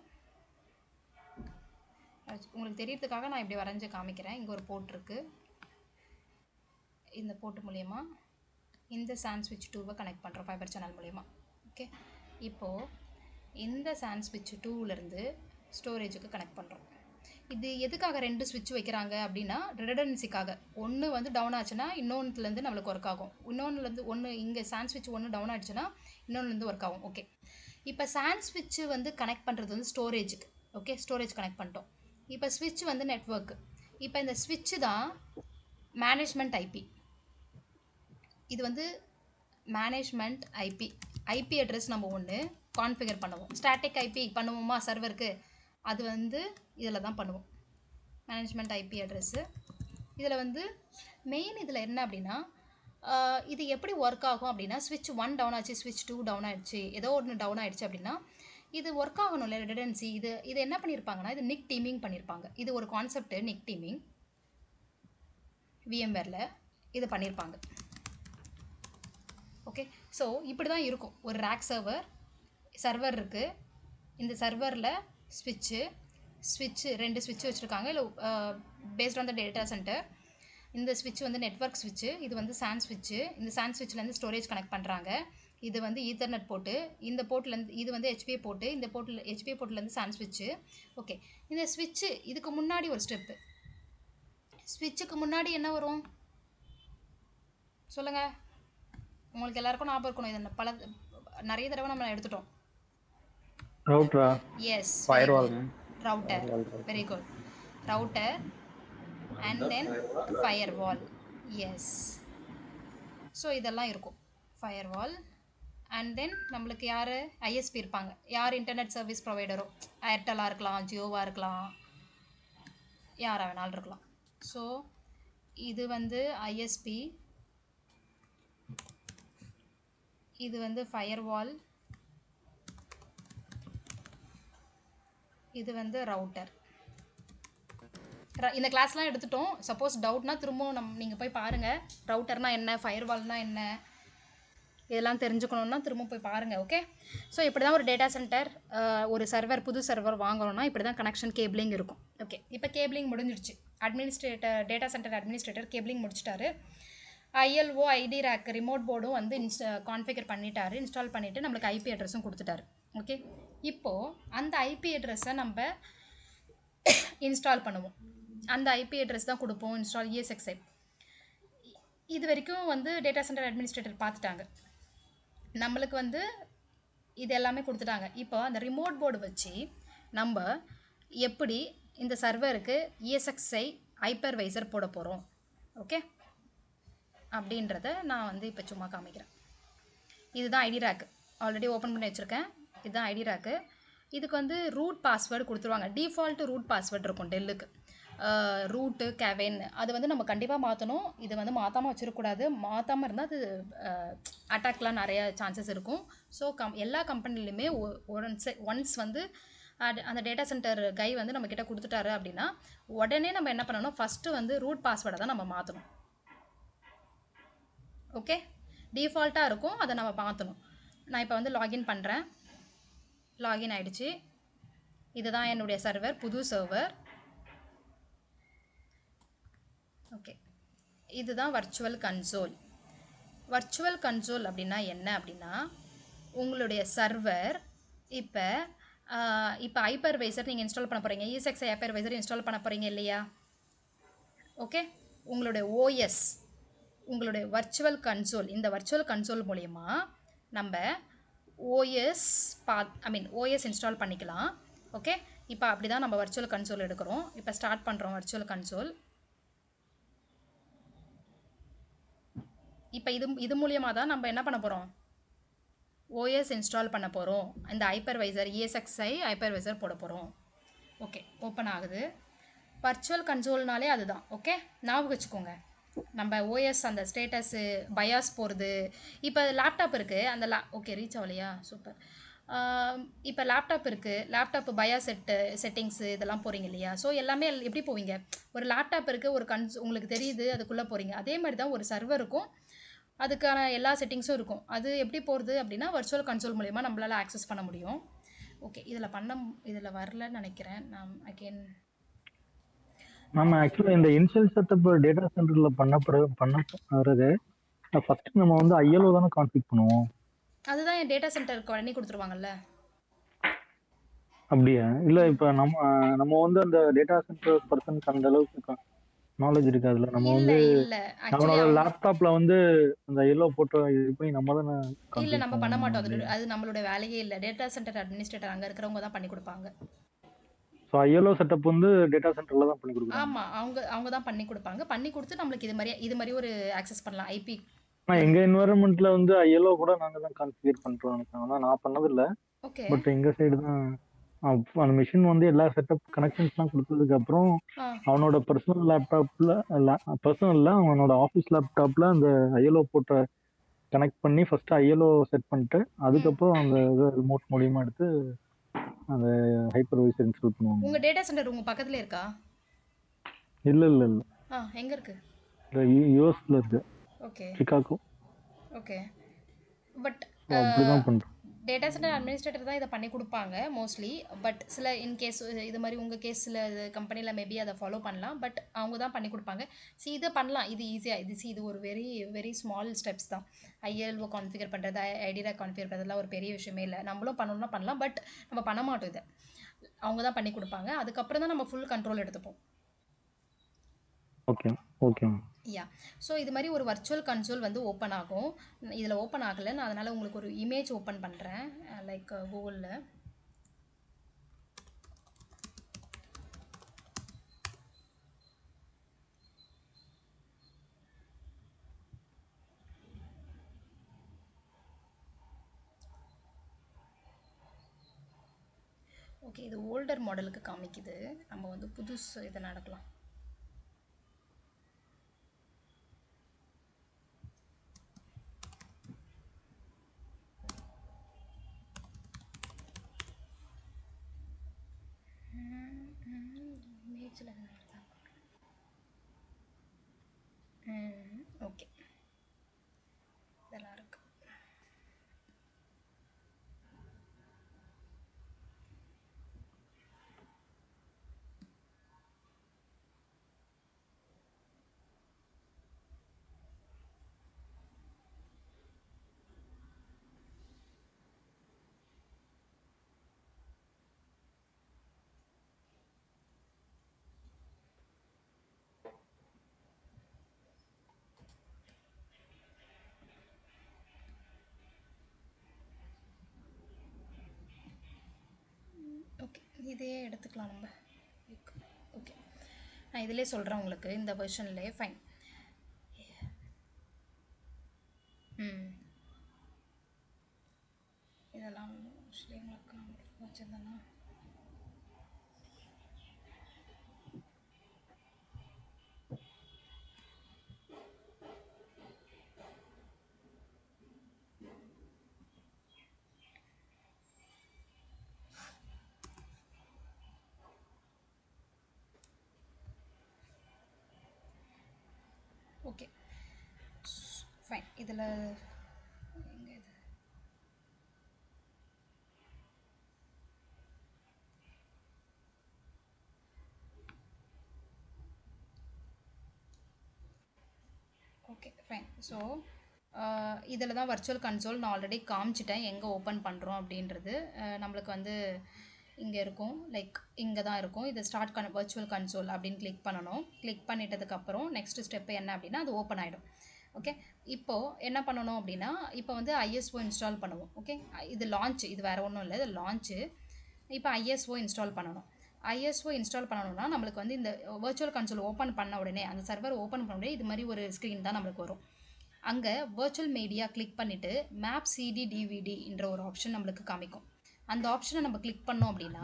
[SPEAKER 1] உங்களுக்கு தெரியறதுக்காக நான் இப்படி வரைஞ்சி காமிக்கிறேன். இங்கே ஒரு போர்ட் இருக்குது. இந்த போர்ட் மூலயமா இந்த சான் ஸ்விட்ச் 2வை கனெக்ட் பண்ணுறோம் ஃபைபர் சேனல் மூலயமா. ஓகே, இப்போது இந்த சான் ஸ்விட்ச் 2லேருந்து ஸ்டோரேஜுக்கு கனெக்ட் பண்ணுறோம். இது எதுக்காக 2 ஸ்விட்ச் வைக்கிறாங்க அப்படின்னா ரிடண்டன்சிக்காக. ஒன்று வந்து டவுன் ஆச்சுன்னா இன்னொன்றுலேருந்து நம்மளுக்கு ஒர்க் ஆகும். இன்னொன்றுலேருந்து ஒன்று இங்கே சான் ஸ்விட்ச் 1 டவுன் ஆகிடுச்சுன்னா இன்னொன்றுலேருந்து ஒர்க் ஆகும். ஓகே, இப்போ சான் ஸ்விட்ச் வந்து கனெக்ட் பண்ணுறது வந்து ஸ்டோரேஜுக்கு. ஓகே, ஸ்டோரேஜ் கனெக்ட் பண்ணிட்டோம். இப்போ ஸ்விட்ச் வந்து நெட்வொர்க்கு. இப்போ இந்த ஸ்விட்ச்சு தான் மேனேஜ்மெண்ட் ஐபி. இது வந்து மேனேஜ்மெண்ட் ஐபி அட்ரஸ் நம்ம ஒன்று கான்ஃபிகர் பண்ணுவோம். ஸ்டாட்டிக் ஐபி பண்ணுவோமா சர்வருக்கு, அது வந்து இதில் தான் பண்ணுவோம். மேனேஜ்மெண்ட் ஐபி அட்ரஸ்ஸு இதில் வந்து மெயின் இதில் என்ன அப்படின்னா இது எப்படி ஒர்க் ஆகும் அப்படின்னா ஸ்விட்ச் 1 டவுன் ஆச்சு, ஸ்விட்ச் 2 டவுன் ஆகிடுச்சு, ஏதோ ஒன்று டவுன் ஆகிடுச்சு அப்படின்னா இது ஒர்க் ஆகணும் இல்லை ரிடண்டன்சி. இது என்ன பண்ணியிருப்பாங்கன்னா இது நிக் டீமிங் பண்ணியிருப்பாங்க. இது ஒரு கான்செப்ட், நிக் டீமிங் விஎம்வேரில் இது பண்ணியிருப்பாங்க. ஓகே, ஸோ இப்படி தான் இருக்கும். ஒரு ரேக் சர்வர் இருக்குது. இந்த சர்வரில் ஸ்விட்சு 2 ஸ்விட்ச் வச்சுருக்காங்க. இல்லை based on the data centre. இந்த ஸ்விட்ச் வந்து நெட்வொர்க் ஸ்விட்சு, இது வந்து சான் ஸ்விட்சு. இந்த சான் ஸ்விட்ச்லேருந்து ஸ்டோரேஜ் கனெக்ட் பண்ணுறாங்க. இது வந்து ஈத்தர்நெட் போட்டு, இந்த போர்ட்லேருந்து இது வந்து ஹெச்பிஏ போட்டு, இந்த ஹெச்பிஏ போர்ட்லேருந்து சான் ஸ்விட்சு. ஓகே, இந்த ஸ்விட்சு இதுக்கு முன்னாடி ஒரு ஸ்டெப்பு. ஸ்விட்சுக்கு முன்னாடி என்ன வரும் சொல்லுங்கள், உங்களுக்கு எல்லாருக்கும் ஞாபகம் இருக்கணும். இது நிறைய தடவை நம்ம எடுத்துட்டோம்.
[SPEAKER 4] ரவுட்டரா?
[SPEAKER 1] Yes,
[SPEAKER 2] firewall.
[SPEAKER 1] Router, very good. Router and then firewall. Yes, so இதெல்லாம் இருக்கும். ஃபயர்வால் அண்ட் தென் நம்மளுக்கு யார் ஐஎஸ்பி இருப்பாங்க. யார் இன்டர்நெட் சர்வீஸ் ப்ரொவைடரோ, ஏர்டெல்லாக இருக்கலாம், ஜியோவாக இருக்கலாம், யாராக வேணாலும் இருக்கலாம். ஸோ இது வந்து ஐஎஸ்பி, இது வந்து ஃபயர்வால், இது வந்து ரவுட்டர். இந்த கிளாஸ்லாம் எடுத்துட்டோம். சப்போஸ் டவுட்னா திரும்பவும் நீங்கள் போய் பாருங்கள். ரவுட்டர்னா என்ன, ஃபயர்வால்னா என்ன, இதெல்லாம் தெரிஞ்சுக்கணுன்னா திரும்ப போய் பாருங்கள். ஓகே, ஸோ இப்படி தான் ஒரு டேட்டா சென்டர், ஒரு சர்வர், புது சர்வர் வாங்குறோன்னா இப்படி தான் கனெக்ஷன் கேபிளிங் இருக்கும். ஓகே, இப்போ கேபிளிங் முடிஞ்சிடுச்சு. டேட்டா சென்டர் அட்மினிஸ்ட்ரேட்டர் கேபிளிங் முடிச்சிட்டாரு. ஐஎல்ஓ ஐடி ரேக் ரிமோட் போர்டும் வந்து கான்ஃபிகர் பண்ணிட்டாரு, இன்ஸ்டால் பண்ணிவிட்டு நம்மளுக்கு ஐபி அட்ரஸும் கொடுத்துட்டாரு. ஓகே, இப்போது அந்த ஐபி அட்ரஸை நம்ம இன்ஸ்டால் பண்ணுவோம். அந்த ஐபி அட்ரஸ் தான் கொடுப்போம் இன்ஸ்டால் ESXi. இது வரைக்கும் வந்து டேட்டா சென்டர் அட்மினிஸ்ட்ரேட்டர் பார்த்துட்டாங்க. நம்மளுக்கு வந்து இது எல்லாமே கொடுத்துட்டாங்க. இப்போ அந்த ரிமோட் போர்டு வச்சு நம்ம எப்படி இந்த சர்வருக்கு ESXi ஹைப்பர்வைசர் போட போகிறோம், ஓகே, அப்படின்றத நான் வந்து இப்போ சும்மா காமிக்கிறேன். இதுதான் ஐடி ரேக்கு, ஆல்ரெடி ஓப்பன் பண்ணி வச்சுருக்கேன். இதுதான் ஐடி ரேக்கு. இதுக்கு வந்து ரூட் பாஸ்வேர்டு கொடுத்துருவாங்க. டிஃபால்ட்டு ரூட் பாஸ்வேர்டு இருக்கும் டெல்லுக்கு, ரூட்டு கெவன். அது வந்து நம்ம கண்டிப்பாக மாற்றணும். இது வந்து மாற்றாமல் வச்சிடக்கூடாது. மாற்றாமல் இருந்தால் அது அட்டாக்லாம் நிறைய சான்சஸ் இருக்கும். ஸோ எல்லா கம்பெனிலையுமே ஒன்ஸ் வந்து அந்த டேட்டா சென்டர் கை வந்து நம்மக்கிட்ட கொடுத்துட்டாரு அப்படின்னா உடனே நம்ம என்ன பண்ணணும், ஃபஸ்ட்டு வந்து ரூட் பாஸ்வேர்டை தான் நம்ம மாற்றணும். ஓகே, டிஃபால்ட்டாக இருக்கும், அதை நம்ம மாற்றணும். நான் இப்போ வந்து லாகின் பண்ணுறேன். லாகின் ஆயிடுச்சு. இதுதான் என்னுடைய சர்வர், புது சர்வர். ஓகே, இதுதான் வர்ச்சுவல் கன்சோல். வர்ச்சுவல் கன்சோல் அப்படின்னா என்ன அப்படின்னா, உங்களுடைய சர்வர் இப்போ ஹைப்பர்வைசர் நீங்கள் இன்ஸ்டால் பண்ண போகிறீங்க, ESXi ஹைப்பர்வைசர் இன்ஸ்டால் பண்ண போகிறீங்க இல்லையா? ஓகே, உங்களுடைய ஓஎஸ், உங்களுடைய வர்ச்சுவல் கன்சோல், இந்த வர்ச்சுவல் கன்சோல் மூலயமா நம்ம ஓஎஸ் ஓஎஸ் இன்ஸ்டால் பண்ணிக்கலாம். ஓகே, இப்போ அப்படி தான் நம்ம வர்ச்சுவல் கன்சோல் எடுக்கிறோம். இப்போ ஸ்டார்ட் பண்ணுறோம் வர்ச்சுவல் கன்சோல். இப்போ இது மூலியமாக தான் நம்ம என்ன பண்ண போகிறோம், ஓஎஸ் இன்ஸ்டால் பண்ண போகிறோம். இந்த ஹைப்பர்வைசர் ESXi ஹைப்பர்வைசர் போட போகிறோம். ஓகே, ஓப்பன் ஆகுது. வர்ச்சுவல் கன்சோல்னாலே அதுதான். ஓகே, ஞாபகம் வச்சுக்கோங்க. நம்ம ஓஎஸ் அந்த ஸ்டேட்டஸு பயாஸ் போகிறது. இப்போ லேப்டாப் இருக்குது, அந்த ஓகே ரீச் ஆகலையா, சூப்பர். இப்போ லேப்டாப் இருக்குது, லேப்டாப் பயாஸ் செட்டிங்ஸு இதெல்லாம் போகிறீங்க இல்லையா? ஸோ எல்லாமே எப்படி போவீங்க, ஒரு லேப்டாப் இருக்குது, ஒரு உங்களுக்கு தெரியுது, அதுக்குள்ளே போகிறீங்க. அதே மாதிரி தான் ஒரு சர்வருக்கும் அதுக்கான எல்லா செட்டிங்ஸும் இருக்கும். அது எப்படி போகிறது அப்படின்னா வர்ச்சுவல் கன்சோல் மூலயமா நம்மளால் ஆக்சஸ் பண்ண முடியும். ஓகே, இதில் வரலன்னு நினைக்கிறேன். நான் அகெயின்
[SPEAKER 4] நம்ம ஆக்சுவலாக இந்த இன்ஷியல் செட்டப் டேட்டா சென்டரில் பண்ணுறது ஃபஸ்ட்டு நம்ம வந்து ILO தானே கான்ஃபிக் பண்ணுவோம்.
[SPEAKER 1] அதுதான் என் டேட்டா சென்டருக்கு பண்ணி கொடுத்துருவாங்கல்ல.
[SPEAKER 4] அப்படியா? இல்லை, இப்போ நம்ம வந்து அந்த டேட்டா சென்டர் பர்சனுக்கு அந்த அளவுக்கு நாலேஜ் இருக்காதுல்ல. நம்ம வந்து நம்மளோட லேப்டாப்ல வந்து அந்த ILO போட்டோ இது பண்ணி நம்ம தானே.
[SPEAKER 1] இல்லை, நம்ம பண்ண மாட்டோம். அது நம்மளோட வேலையே இல்லை. டேட்டா சென்டர் அட்மினிஸ்ட்ரேட்டர் அங்கே இருக்கிறவங்க தான் பண்ணி கொடுப்பாங்க.
[SPEAKER 4] ஸோ ILO செட்டப் வந்து டேட்டா சென்டரில் தான் பண்ணி கொடுப்பாங்க.
[SPEAKER 1] ஆமாம், அவங்க தான் பண்ணி கொடுப்பாங்க. பண்ணி கொடுத்து நம்மளுக்கு இது மாதிரி ஒரு ஆக்சஸ் பண்ணலாம் ஐபி.
[SPEAKER 4] எங்கள் என்வரன்மெண்ட்ல வந்து ILO கூட நாங்கள் தான் கான்ஃபிகர் பண்ணுறோம். ஆனால் நான் பண்ணதில்லை.
[SPEAKER 1] ஓகே,
[SPEAKER 4] பட் எங்கள் சைடு தான் அந்த மிஷின் வந்து எல்லா செட்டப் கனெக்ஷன்ஸ்லாம் கொடுத்ததுக்கு அப்புறம் அவனோட பர்சனல் லேப்டாப்ல அவனோட ஆஃபீஸ் லேப்டாப்ல அந்த ILO போட்ட கனெக்ட் பண்ணி ஃபர்ஸ்ட் ILO செட் பண்ணிட்டு அதுக்கப்புறம் அந்த ரிமோட் மூலியமா எடுத்து அந்த ஹைப்பர்வைசர் இன்ஸ்டால் பண்ணுவாங்க.
[SPEAKER 1] உங்க டேட்டா சென்டர் உங்க பக்கத்துல இருக்கா?
[SPEAKER 4] இல்ல இல்ல இல்ல,
[SPEAKER 1] எங்க இருக்கு?
[SPEAKER 4] யூஎஸ்ல இருக்கு.
[SPEAKER 1] Okay,
[SPEAKER 4] Chicago.
[SPEAKER 1] ஓகே. பட்
[SPEAKER 4] அப்படிதான் பண்றோம்.
[SPEAKER 1] டேட்டா சென்டர் அட்மினிஸ்ட்ரேட்டர் தான் இதை பண்ணி கொடுப்பாங்க மோஸ்ட்லி. பட் சில இன்கேஸ் இது மாதிரி உங்கள் கேஸில் கம்பெனியில் மேபி அதை ஃபாலோ பண்ணலாம். பட் அவங்க தான் பண்ணி கொடுப்பாங்க. இதை பண்ணலாம், இது ஈஸியாக. இது ஒரு வெரி வெரி ஸ்மால் ஸ்டெப்ஸ் தான். ILO கான்ஃபிகர் பண்ணுறது, ஐடியா கான்ஃபிகர் பண்ணுறதுலாம் ஒரு பெரிய விஷயமே இல்லை. நம்மளும் பண்ணணும்னா பண்ணலாம், பட் நம்ம பண்ண மாட்டோம். இதை அவங்க தான் பண்ணி கொடுப்பாங்க. அதுக்கப்புறம் தான் நம்ம ஃபுல் கண்ட்ரோல் எடுத்துப்போம்.
[SPEAKER 4] Okay okay.
[SPEAKER 1] யா, ஸோ இது மாதிரி ஒரு வர்ச்சுவல் கன்சோல் வந்து ஓப்பன் ஆகும். இதில் ஓப்பன் ஆகலை, நான் அதனால் உங்களுக்கு ஒரு இமேஜ் ஓப்பன் பண்ணுறேன், லைக் கூகுளில். ஓகே, இது ஓல்டர் மாடலுக்கு காமிக்குது. நம்ம வந்து புதுசு இதை நடக்கலாம். ஓகே, இதெல்லாம் இருக்கு. ஓகே, இதே எடுத்துக்கலாம் நம்ம. ஓகே, நான் இதிலே சொல்கிறேன் உங்களுக்கு, இந்த வெர்ஷன்லேயே. ஃபைன். இதெல்லாம் வச்சுருந்தேன்னா ஓகே ஃபைன். இதில் எங்கே இது ஓகே ஃபைன். ஸோ இதில் தான் வர்ச்சுவல் கன்சோல் நான் ஆல்ரெடி காமிச்சிட்டேன் எங்கே ஓப்பன் பண்ணுறோம் அப்படின்றது. நம்மளுக்கு வந்து இங்கே இருக்கும், லைக் இங்கே தான் இருக்கும். இது ஸ்டார்ட் வர்ச்சுவல் கன்சோல் அப்படின்னு கிளிக் பண்ணணும். கிளிக் பண்ணிட்டதுக்கப்புறம் நெக்ஸ்ட் ஸ்டெப்பு என்ன அப்படின்னா அது ஓப்பன் ஆகிடும். ஓகே, இப்போது என்ன பண்ணணும் அப்படின்னா இப்போ வந்து ஐஎஸ்ஓ இன்ஸ்டால் பண்ணுவோம். ஓகே, இது லான்ச்சு, இது வேறு ஒன்றும் இல்லை, இது லான்ச்சு. இப்போ ஐஎஸ்ஓ இன்ஸ்டால் பண்ணணும். ஐஎஸ்ஓ இன்ஸ்டால் பண்ணணும்னா நம்மளுக்கு வந்து இந்த வர்ச்சுவல் கன்சோல் ஓப்பன் பண்ண உடனே, அந்த சர்வர் ஓப்பன் பண்ண உடனே இது மாதிரி ஒரு ஸ்க்ரீன் தான் நம்மளுக்கு வரும். அங்கே வர்ச்சுவல் மீடியா கிளிக் பண்ணிவிட்டு மேப் சிடி டிவிடின்ற ஒரு ஆப்ஷன் நம்மளுக்கு காமிக்கும். அந்த ஆப்ஷனை நம்ம கிளிக் பண்ணோம் அப்படின்னா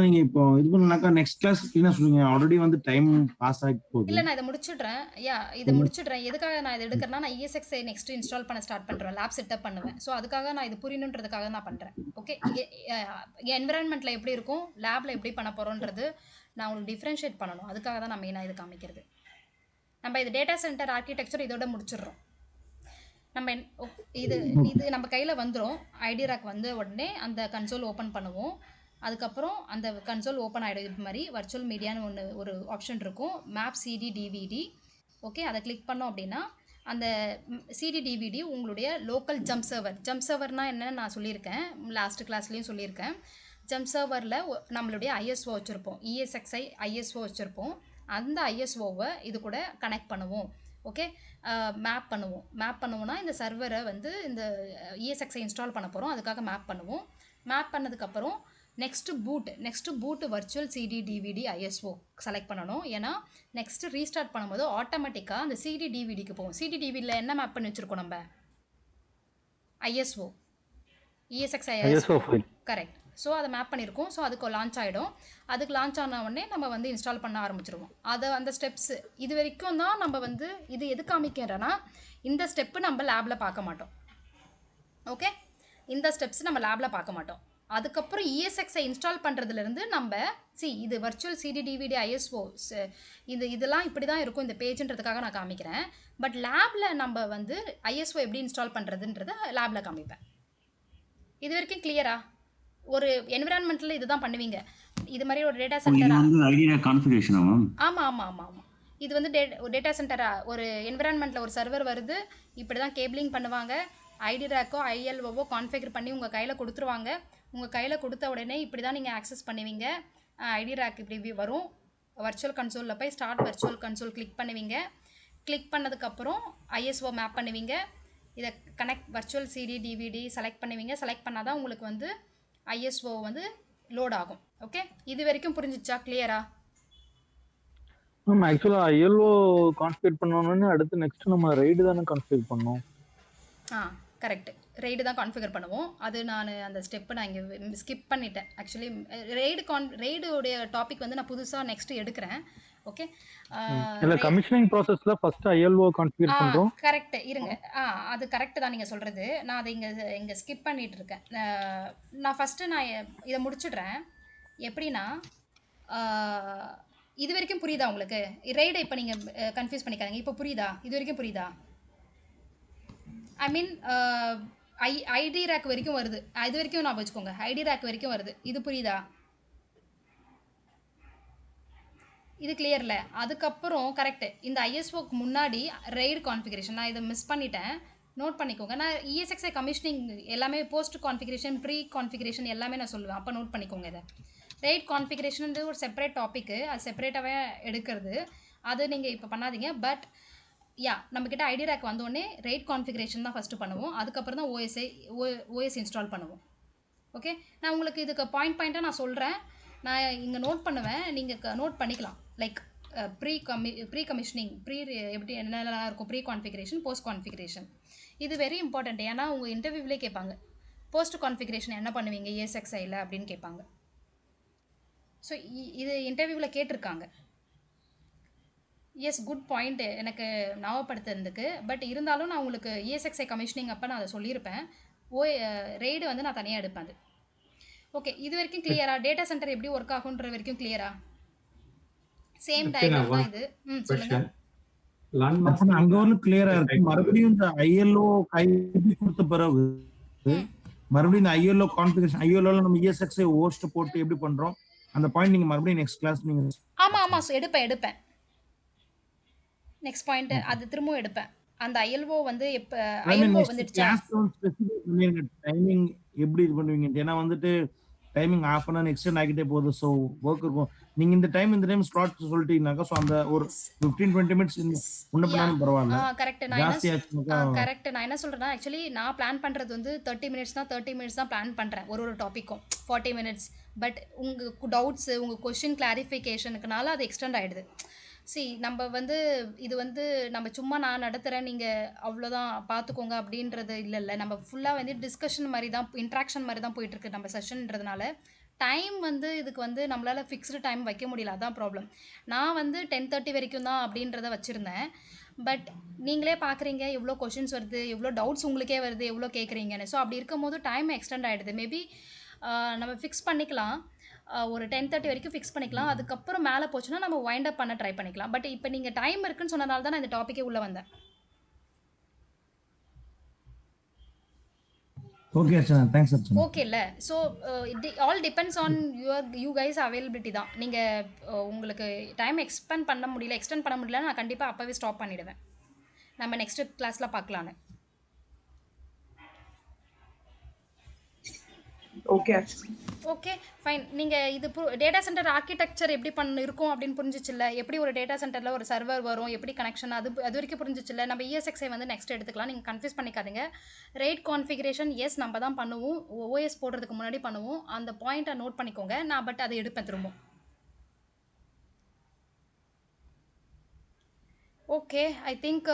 [SPEAKER 5] நீங்க இப்போ இது பண்ணாக்கா நெக்ஸ்ட் கிளாஸ் என்ன சொல்லுங்க, ஆல்ரெடி வந்து டைம் பாஸ் ஆகி போகுது.
[SPEAKER 1] இல்லை, நான் இதை முடிச்சிடுறேன். இதை முடிச்சிடுறேன். எதுக்காக நான் இதை எடுக்கிறேன்னா, நான் ESXi நெக்ஸ்ட் இன்ஸ்டால் பண்ண ஸ்டார்ட் பண்ணுறேன், லேப் செட்டப் பண்ணுவேன். ஸோ அதுக்காக நான் இது புரியணுன்றதுக்காக நான் பண்ணுறேன். ஓகே, என்விரான்மெண்ட்டில் எப்படி இருக்கும், லேபில் எப்படி பண்ண போகிறோன்றது நான் உங்களுக்கு டிஃப்ரென்ஷியேட் பண்ணணும். அதுக்காக தான் நான் மெயினாக இது காமிக்கிறது. நம்ம இது டேட்டா சென்டர் ஆர்கிடெக்சர் இதோட முடிச்சிடுறோம். நம்ம இது நம்ம கையில் வந்துடும். ஐடி ரேக் வந்து உடனே அந்த கன்சோல் ஓப்பன் பண்ணுவோம். அதுக்கப்புறம் அந்த கன்சோல் ஓப்பன் ஆகிடும். இது மாதிரி வர்ச்சுவல் மீடியான்னு ஒரு ஆப்ஷன் இருக்கும், மேப் சிடி டிவிடி. ஓகே, அதை கிளிக் பண்ணோம் அப்படின்னா அந்த சிடி டிவிடி உங்களுடைய லோக்கல் ஜம்ப் சர்வர்னால் என்னென்னு நான் சொல்லியிருக்கேன், லாஸ்ட் கிளாஸ்லேயும் சொல்லியிருக்கேன். ஜம்ப் சர்வரில் நம்மளுடைய ஐஎஸ்ஓ வச்சுருப்போம், ESXi ஐஎஸ்ஓ வச்சுருப்போம். அந்த ஐஎஸ்ஓவை இது கூட கனெக்ட் பண்ணுவோம். ஓகே, மேப் பண்ணுவோம்னா இந்த சர்வரை வந்து இந்த ESXi இன்ஸ்டால் பண்ண போகிறோம், அதுக்காக மேப் பண்ணுவோம். மேப் பண்ணதுக்கப்புறம் next boot virtual CD DVD ISO select பண்ணணும். ஏன்னா நெக்ஸ்ட்டு ரீஸ்டார்ட் பண்ணும்போது ஆட்டோமேட்டிக்காக அந்த சிடி டிவிடிக்கு போகும். சிடி டிவிடியில் என்ன மேப் பண்ணி வச்சுருக்கோம் நம்ம, ISO ESXi ISO correct. So அதை மேப் பண்ணியிருக்கோம். ஸோ அதுக்கு லான்ச் ஆகிடும். அதுக்கு லான்ச் ஆன உடனே நம்ம வந்து இன்ஸ்டால் பண்ண ஆரம்பிச்சிருவோம். அந்த ஸ்டெப்ஸு இது வரைக்கும் தான் நம்ம வந்து இது எது காமிக்கிறேன்னா, இந்த ஸ்டெப்பு நம்ம லேபில் பார்க்க மாட்டோம். ஓகே, இந்த ஸ்டெப்ஸ் நம்ம லேபில் பார்க்க மாட்டோம். அதுக்கப்புறம் ESXi இன்ஸ்டால் பண்ணுறதுலேருந்து நம்ம இது வர்ச்சுவல் சிடி டிவிடி ஐஎஸ்ஓ இதெல்லாம் இப்படி தான் இருக்கும் இந்த பேஜுன்றதுக்காக நான் காமிக்கிறேன். பட் லேபில் நம்ம வந்து ஐஎஸ்ஓ எப்படி இன்ஸ்டால் பண்ணுறதுன்றதை லேபில் காமிப்பேன். இது வரைக்கும் கிளியரா? ஒரு என்விரான்மெண்ட்டில் இது தான் பண்ணுவீங்க. இது மாதிரி ஒரு டேட்டா சென்டர் ஆமாம். இது வந்து டேட்டா சென்டராக ஒரு என்விரான்மெண்ட்டில் ஒரு சர்வர் வருது, இப்படி தான் கேபிளிங் பண்ணுவாங்க. ஐடி ரேக்கோ ILOவோ கான்ஃபிகர் பண்ணி உங்கள் கையில் கொடுத்துருவாங்க. உங்கள் கையில் கொடுத்த உடனே இப்படி தான் நீங்கள் ஆக்சஸ் பண்ணுவீங்க. ஐடி ரேக் இப்படி வரும். வர்ச்சுவல் கன்சோலில் போய் ஸ்டார்ட் வர்ச்சுவல் கன்சோல் கிளிக் பண்ணுவீங்க. கிளிக் பண்ணதுக்கப்புறம் ஐஎஸ்ஓ மேப் பண்ணுவீங்க. இதை connect virtual CD DVD select பண்ணுவீங்க. செலக்ட் பண்ணால் தான் உங்களுக்கு வந்து ஐஎஸ்ஓ வந்து லோட் ஆகும். ஓகே, இது வரைக்கும் புரிஞ்சிச்சா, கிளியரா?
[SPEAKER 4] மேம் ஆக்சுவலாக ILO கான்ஃபிகர் பண்ணணும்னு அடுத்து நெக்ஸ்ட் நம்ம ரைடு தானே கான்ஃபிகர் பண்ணோம்.
[SPEAKER 1] கரெக்ட், ரைடு தான் கான்ஃபிகர் பண்ணுவோம். அது நான் அந்த ஸ்டெப்பு நான் இங்கே ஸ்கிப் பண்ணிட்டேன். ஆக்சுவலி ரைடுடைய டாபிக் வந்து நான் புதுசாக நெக்ஸ்ட் எடுக்கிறேன். ஓகே,
[SPEAKER 4] இல்லை கமிஷனிங் ப்ராசஸில் ஃபர்ஸ்ட் ILO கான்ஃபிகர் பண்ணுறோம்.
[SPEAKER 1] கரெக்ட், இருங்க. அது கரெக்டு தான் நீங்கள் சொல்கிறது. நான் அதை இங்கே ஸ்கிப் பண்ணிகிட்டு இருக்கேன். நான் ஃபஸ்ட்டு இதை முடிச்சிடுறேன். எப்படின்னா இது வரைக்கும் புரியுதா உங்களுக்கு? ரைடை இப்போ நீங்கள் கன்ஃபியூஸ் பண்ணிக்காதீங்க. இப்போ புரியுதா? இது வரைக்கும் புரியுதா? ஐ மீன் ஐடி ரேக் வரைக்கும் வருது. இது வரைக்கும் நான் வச்சுக்கோங்க, ஐடி ரேக் வரைக்கும் வருது. இது புரியுதா? இது கிளியரில். அதுக்கப்புறம் கரெக்டு, இந்த ஐஎஸ்ஓக்கு முன்னாடி ரைடு கான்ஃபிகரேஷன் நான் இதை மிஸ் பண்ணிட்டேன், நோட் பண்ணிக்கோங்க. நான் ESXi கமிஷனிங் எல்லாமே போஸ்ட் கான்ஃபிகரேஷன் ப்ரீ கான்ஃபிகரேஷன் எல்லாமே நான் சொல்லுவேன், அப்போ நோட் பண்ணிக்கோங்க. இதை ரைட் கான்ஃபிகரேஷன் ஒரு செப்பரேட் டாப்பிக்கு, அது செப்பரேட்டாகவே எடுக்கிறது, அது நீங்கள் இப்போ பண்ணாதீங்க. பட் நம்மக்கிட்ட ஐடி ரேக் வந்தோடனே ரைட் கான்ஃபிகரேஷன் தான் ஃபஸ்ட்டு பண்ணுவோம். அதுக்கப்புறம் தான் OS இன்ஸ்டால் பண்ணுவோம். ஓகே, நான் உங்களுக்கு இதுக்கு பாயிண்ட்டாக நான் சொல்கிறேன். நான் இங்கே நோட் பண்ணுவேன், நீங்கள் நோட் பண்ணிக்கலாம். லைக் ப்ரீ கமிஷனிங் எப்படி என்னென்னலாம் இருக்கும், ப்ரீ கான்ஃபிகரேஷன், போஸ்ட் கான்ஃபிகரேஷன். இது வெரி இம்பார்ட்டண்ட். ஏன்னா உங்கள் இன்டர்வியூவிலே கேட்பாங்க, போஸ்ட் கான்ஃபிகரேஷன் என்ன பண்ணுவீங்க ESXiயில் அப்படின்னு கேட்பாங்க. ஸோ இது இன்டர்வியூவில் கேட்டிருக்காங்க. எஸ், குட் பாயிண்ட் எனக்கு ஞாபகப்படுத்துறதுக்கு. பட் இருந்தாலும் நான் உங்களுக்கு ESXi கமிஷனிங் அப்போ நான் அதை சொல்லியிருப்பேன். ரைடு வந்து நான் தனியாக எடுப்பேன் அது. ஓகே, இது வரைக்கும் கிளியரா? டேட்டா சென்டர் எப்படி ஒர்க் ஆகுன்ற வரைக்கும் கிளியரா? சேம் டயக்ராம் தான் இது. சொல்லுங்க.
[SPEAKER 5] அங்க ஒரு கிளியரா இருக்கு. மறுபடியும் இந்த ILO கைது கொடுத்த பிறகு மறுபடியும் இந்த ILO கான்ஃபிகரேஷன் ILOல நம்ம ESXi ஹோஸ்ட் போட்டு எப்படி பண்றோம் அந்த பாயிண்ட் நீங்க மறுபடியும் நெக்ஸ்ட் கிளாஸ் நீங்க
[SPEAKER 1] ஆமா எடுப்பேன். நெக்ஸ்ட் பாயிண்ட் அது திரும்பவும் எடுப்பேன். அந்த ஐஎல்ஓ வந்து
[SPEAKER 5] ஐ மீன்
[SPEAKER 1] ஐஎல்ஓ
[SPEAKER 5] நெக்ஸ்ட்
[SPEAKER 1] வந்துடுச்சா?
[SPEAKER 5] கிளாஸ் ஸ்பெசிஃபை பண்ணிருங்க. டைமிங் எப்படி இது பண்ணுவீங்க? ஏன்னா வந்துட்டு timing half an hour extend ஆகிட்டே போகுது. ஸோ ஒர்க் இருக்கும். நீங்க இந்த டைம் ஸ்லாட் சொல்லிட்டீங்கன்னாக்கா ஸோ அந்த ஒரு 15-20 மினிட்ஸ் முன்ன பின்னாலும் பரவாயில்ல.
[SPEAKER 1] கரெக்ட்.
[SPEAKER 5] ஜாஸ்தி ஆச்சுனாக்கா
[SPEAKER 1] கரெக்ட். நான் என்ன சொல்றேன்னா ஆக்சுவலி நான் பிளான் பண்றது வந்து 30 மினிட்ஸ் தான் பிளான் பண்றேன் ஒரு டாபிக்கும் 40 மினிட்ஸ். பட் உங்க டவுட்ஸ் உங்க கொஸ்டின் கிளாரிஃபிகேஷனுக்குனால அது எக்ஸ்டெண்ட் ஆயிடுது. நம்ம வந்து இது வந்து நம்ம சும்மா நான் நடத்துகிறேன் நீங்கள் அவ்வளோதான் பார்த்துக்கோங்க அப்படின்றது இல்லைல்ல. நம்ம ஃபுல்லாக வந்து டிஸ்கஷன் மாதிரி தான் இன்ட்ராக்ஷன் மாதிரி தான் போயிட்டுருக்கு நம்ம செஷன்ன்றதுனால டைம் வந்து இதுக்கு வந்து நம்மளால் ஃபிக்ஸ்டு டைம் வைக்க முடியல. அதான் ப்ராப்ளம். நான் வந்து 10:30 வரைக்கும் தான் அப்படின்றத வச்சுருந்தேன். பட் நீங்களே பார்க்குறீங்க எவ்வளோ கொஷின்ஸ் வருது, எவ்வளோ டவுட்ஸ் உங்களுக்கே வருது, எவ்வளோ கேட்குறீங்கன்னு. ஸோ அப்படி இருக்கும் போது டைம் எக்ஸ்டெண்ட் ஆகிடுது. மேபி நம்ம ஃபிக்ஸ் பண்ணிக்கலாம், ஒரு 10:30 வரைக்கும் ஃபிக்ஸ் பண்ணிக்கலாம். அதுக்கப்புறம் மேலே போச்சுன்னா நம்ம வைண்ட் அப் பண்ண ட்ரை பண்ணிக்கலாம். பட் இப்போ நீங்கள் டைம் இருக்குன்னு சொன்னதால தான் நான் இந்த டாப்பிக்கே உள்ளே வந்தேன்.
[SPEAKER 5] Okay Archana, thanks Archana.
[SPEAKER 1] Okay இல்லை. So all depends on you guys availability தான். நீங்கள் உங்களுக்கு டைம் எக்ஸ்டெண்ட் பண்ண முடியல நான் கண்டிப்பாக அப்போவே ஸ்டாப் பண்ணிவிடுவேன். நம்ம நெக்ஸ்ட் கிளாஸில் பார்க்கலான்னு. Okay fine. நீங்கள் இது டேட்டா சென்டர் ஆர்கிடெக்சர் எப்படி இருக்கும் அப்படின்னு புரிஞ்சிச்சுல்ல. எப்படி ஒரு டேட்டா சென்டரில் ஒரு சர்வர் வரும், எப்படி கனெக்ஷன், அது வரைக்கும் புரிஞ்சிச்சுல்ல. நம்ம ESXi வந்து நெக்ஸ்ட் எடுத்துக்கலாம். நீங்கள் கன்ஃபியூஸ் பண்ணிக்காதீங்க. ரேட் கான்ஃபிகரேஷன் எஸ் நம்ம தான் பண்ணுவோம், OS போடுறதுக்கு முன்னாடி பண்ணுவோம். அந்த பாயிண்ட்டை நோட் பண்ணிக்கோங்க. நான் பட் அதை எடுப்பேன் திரும்ப. Okay, I think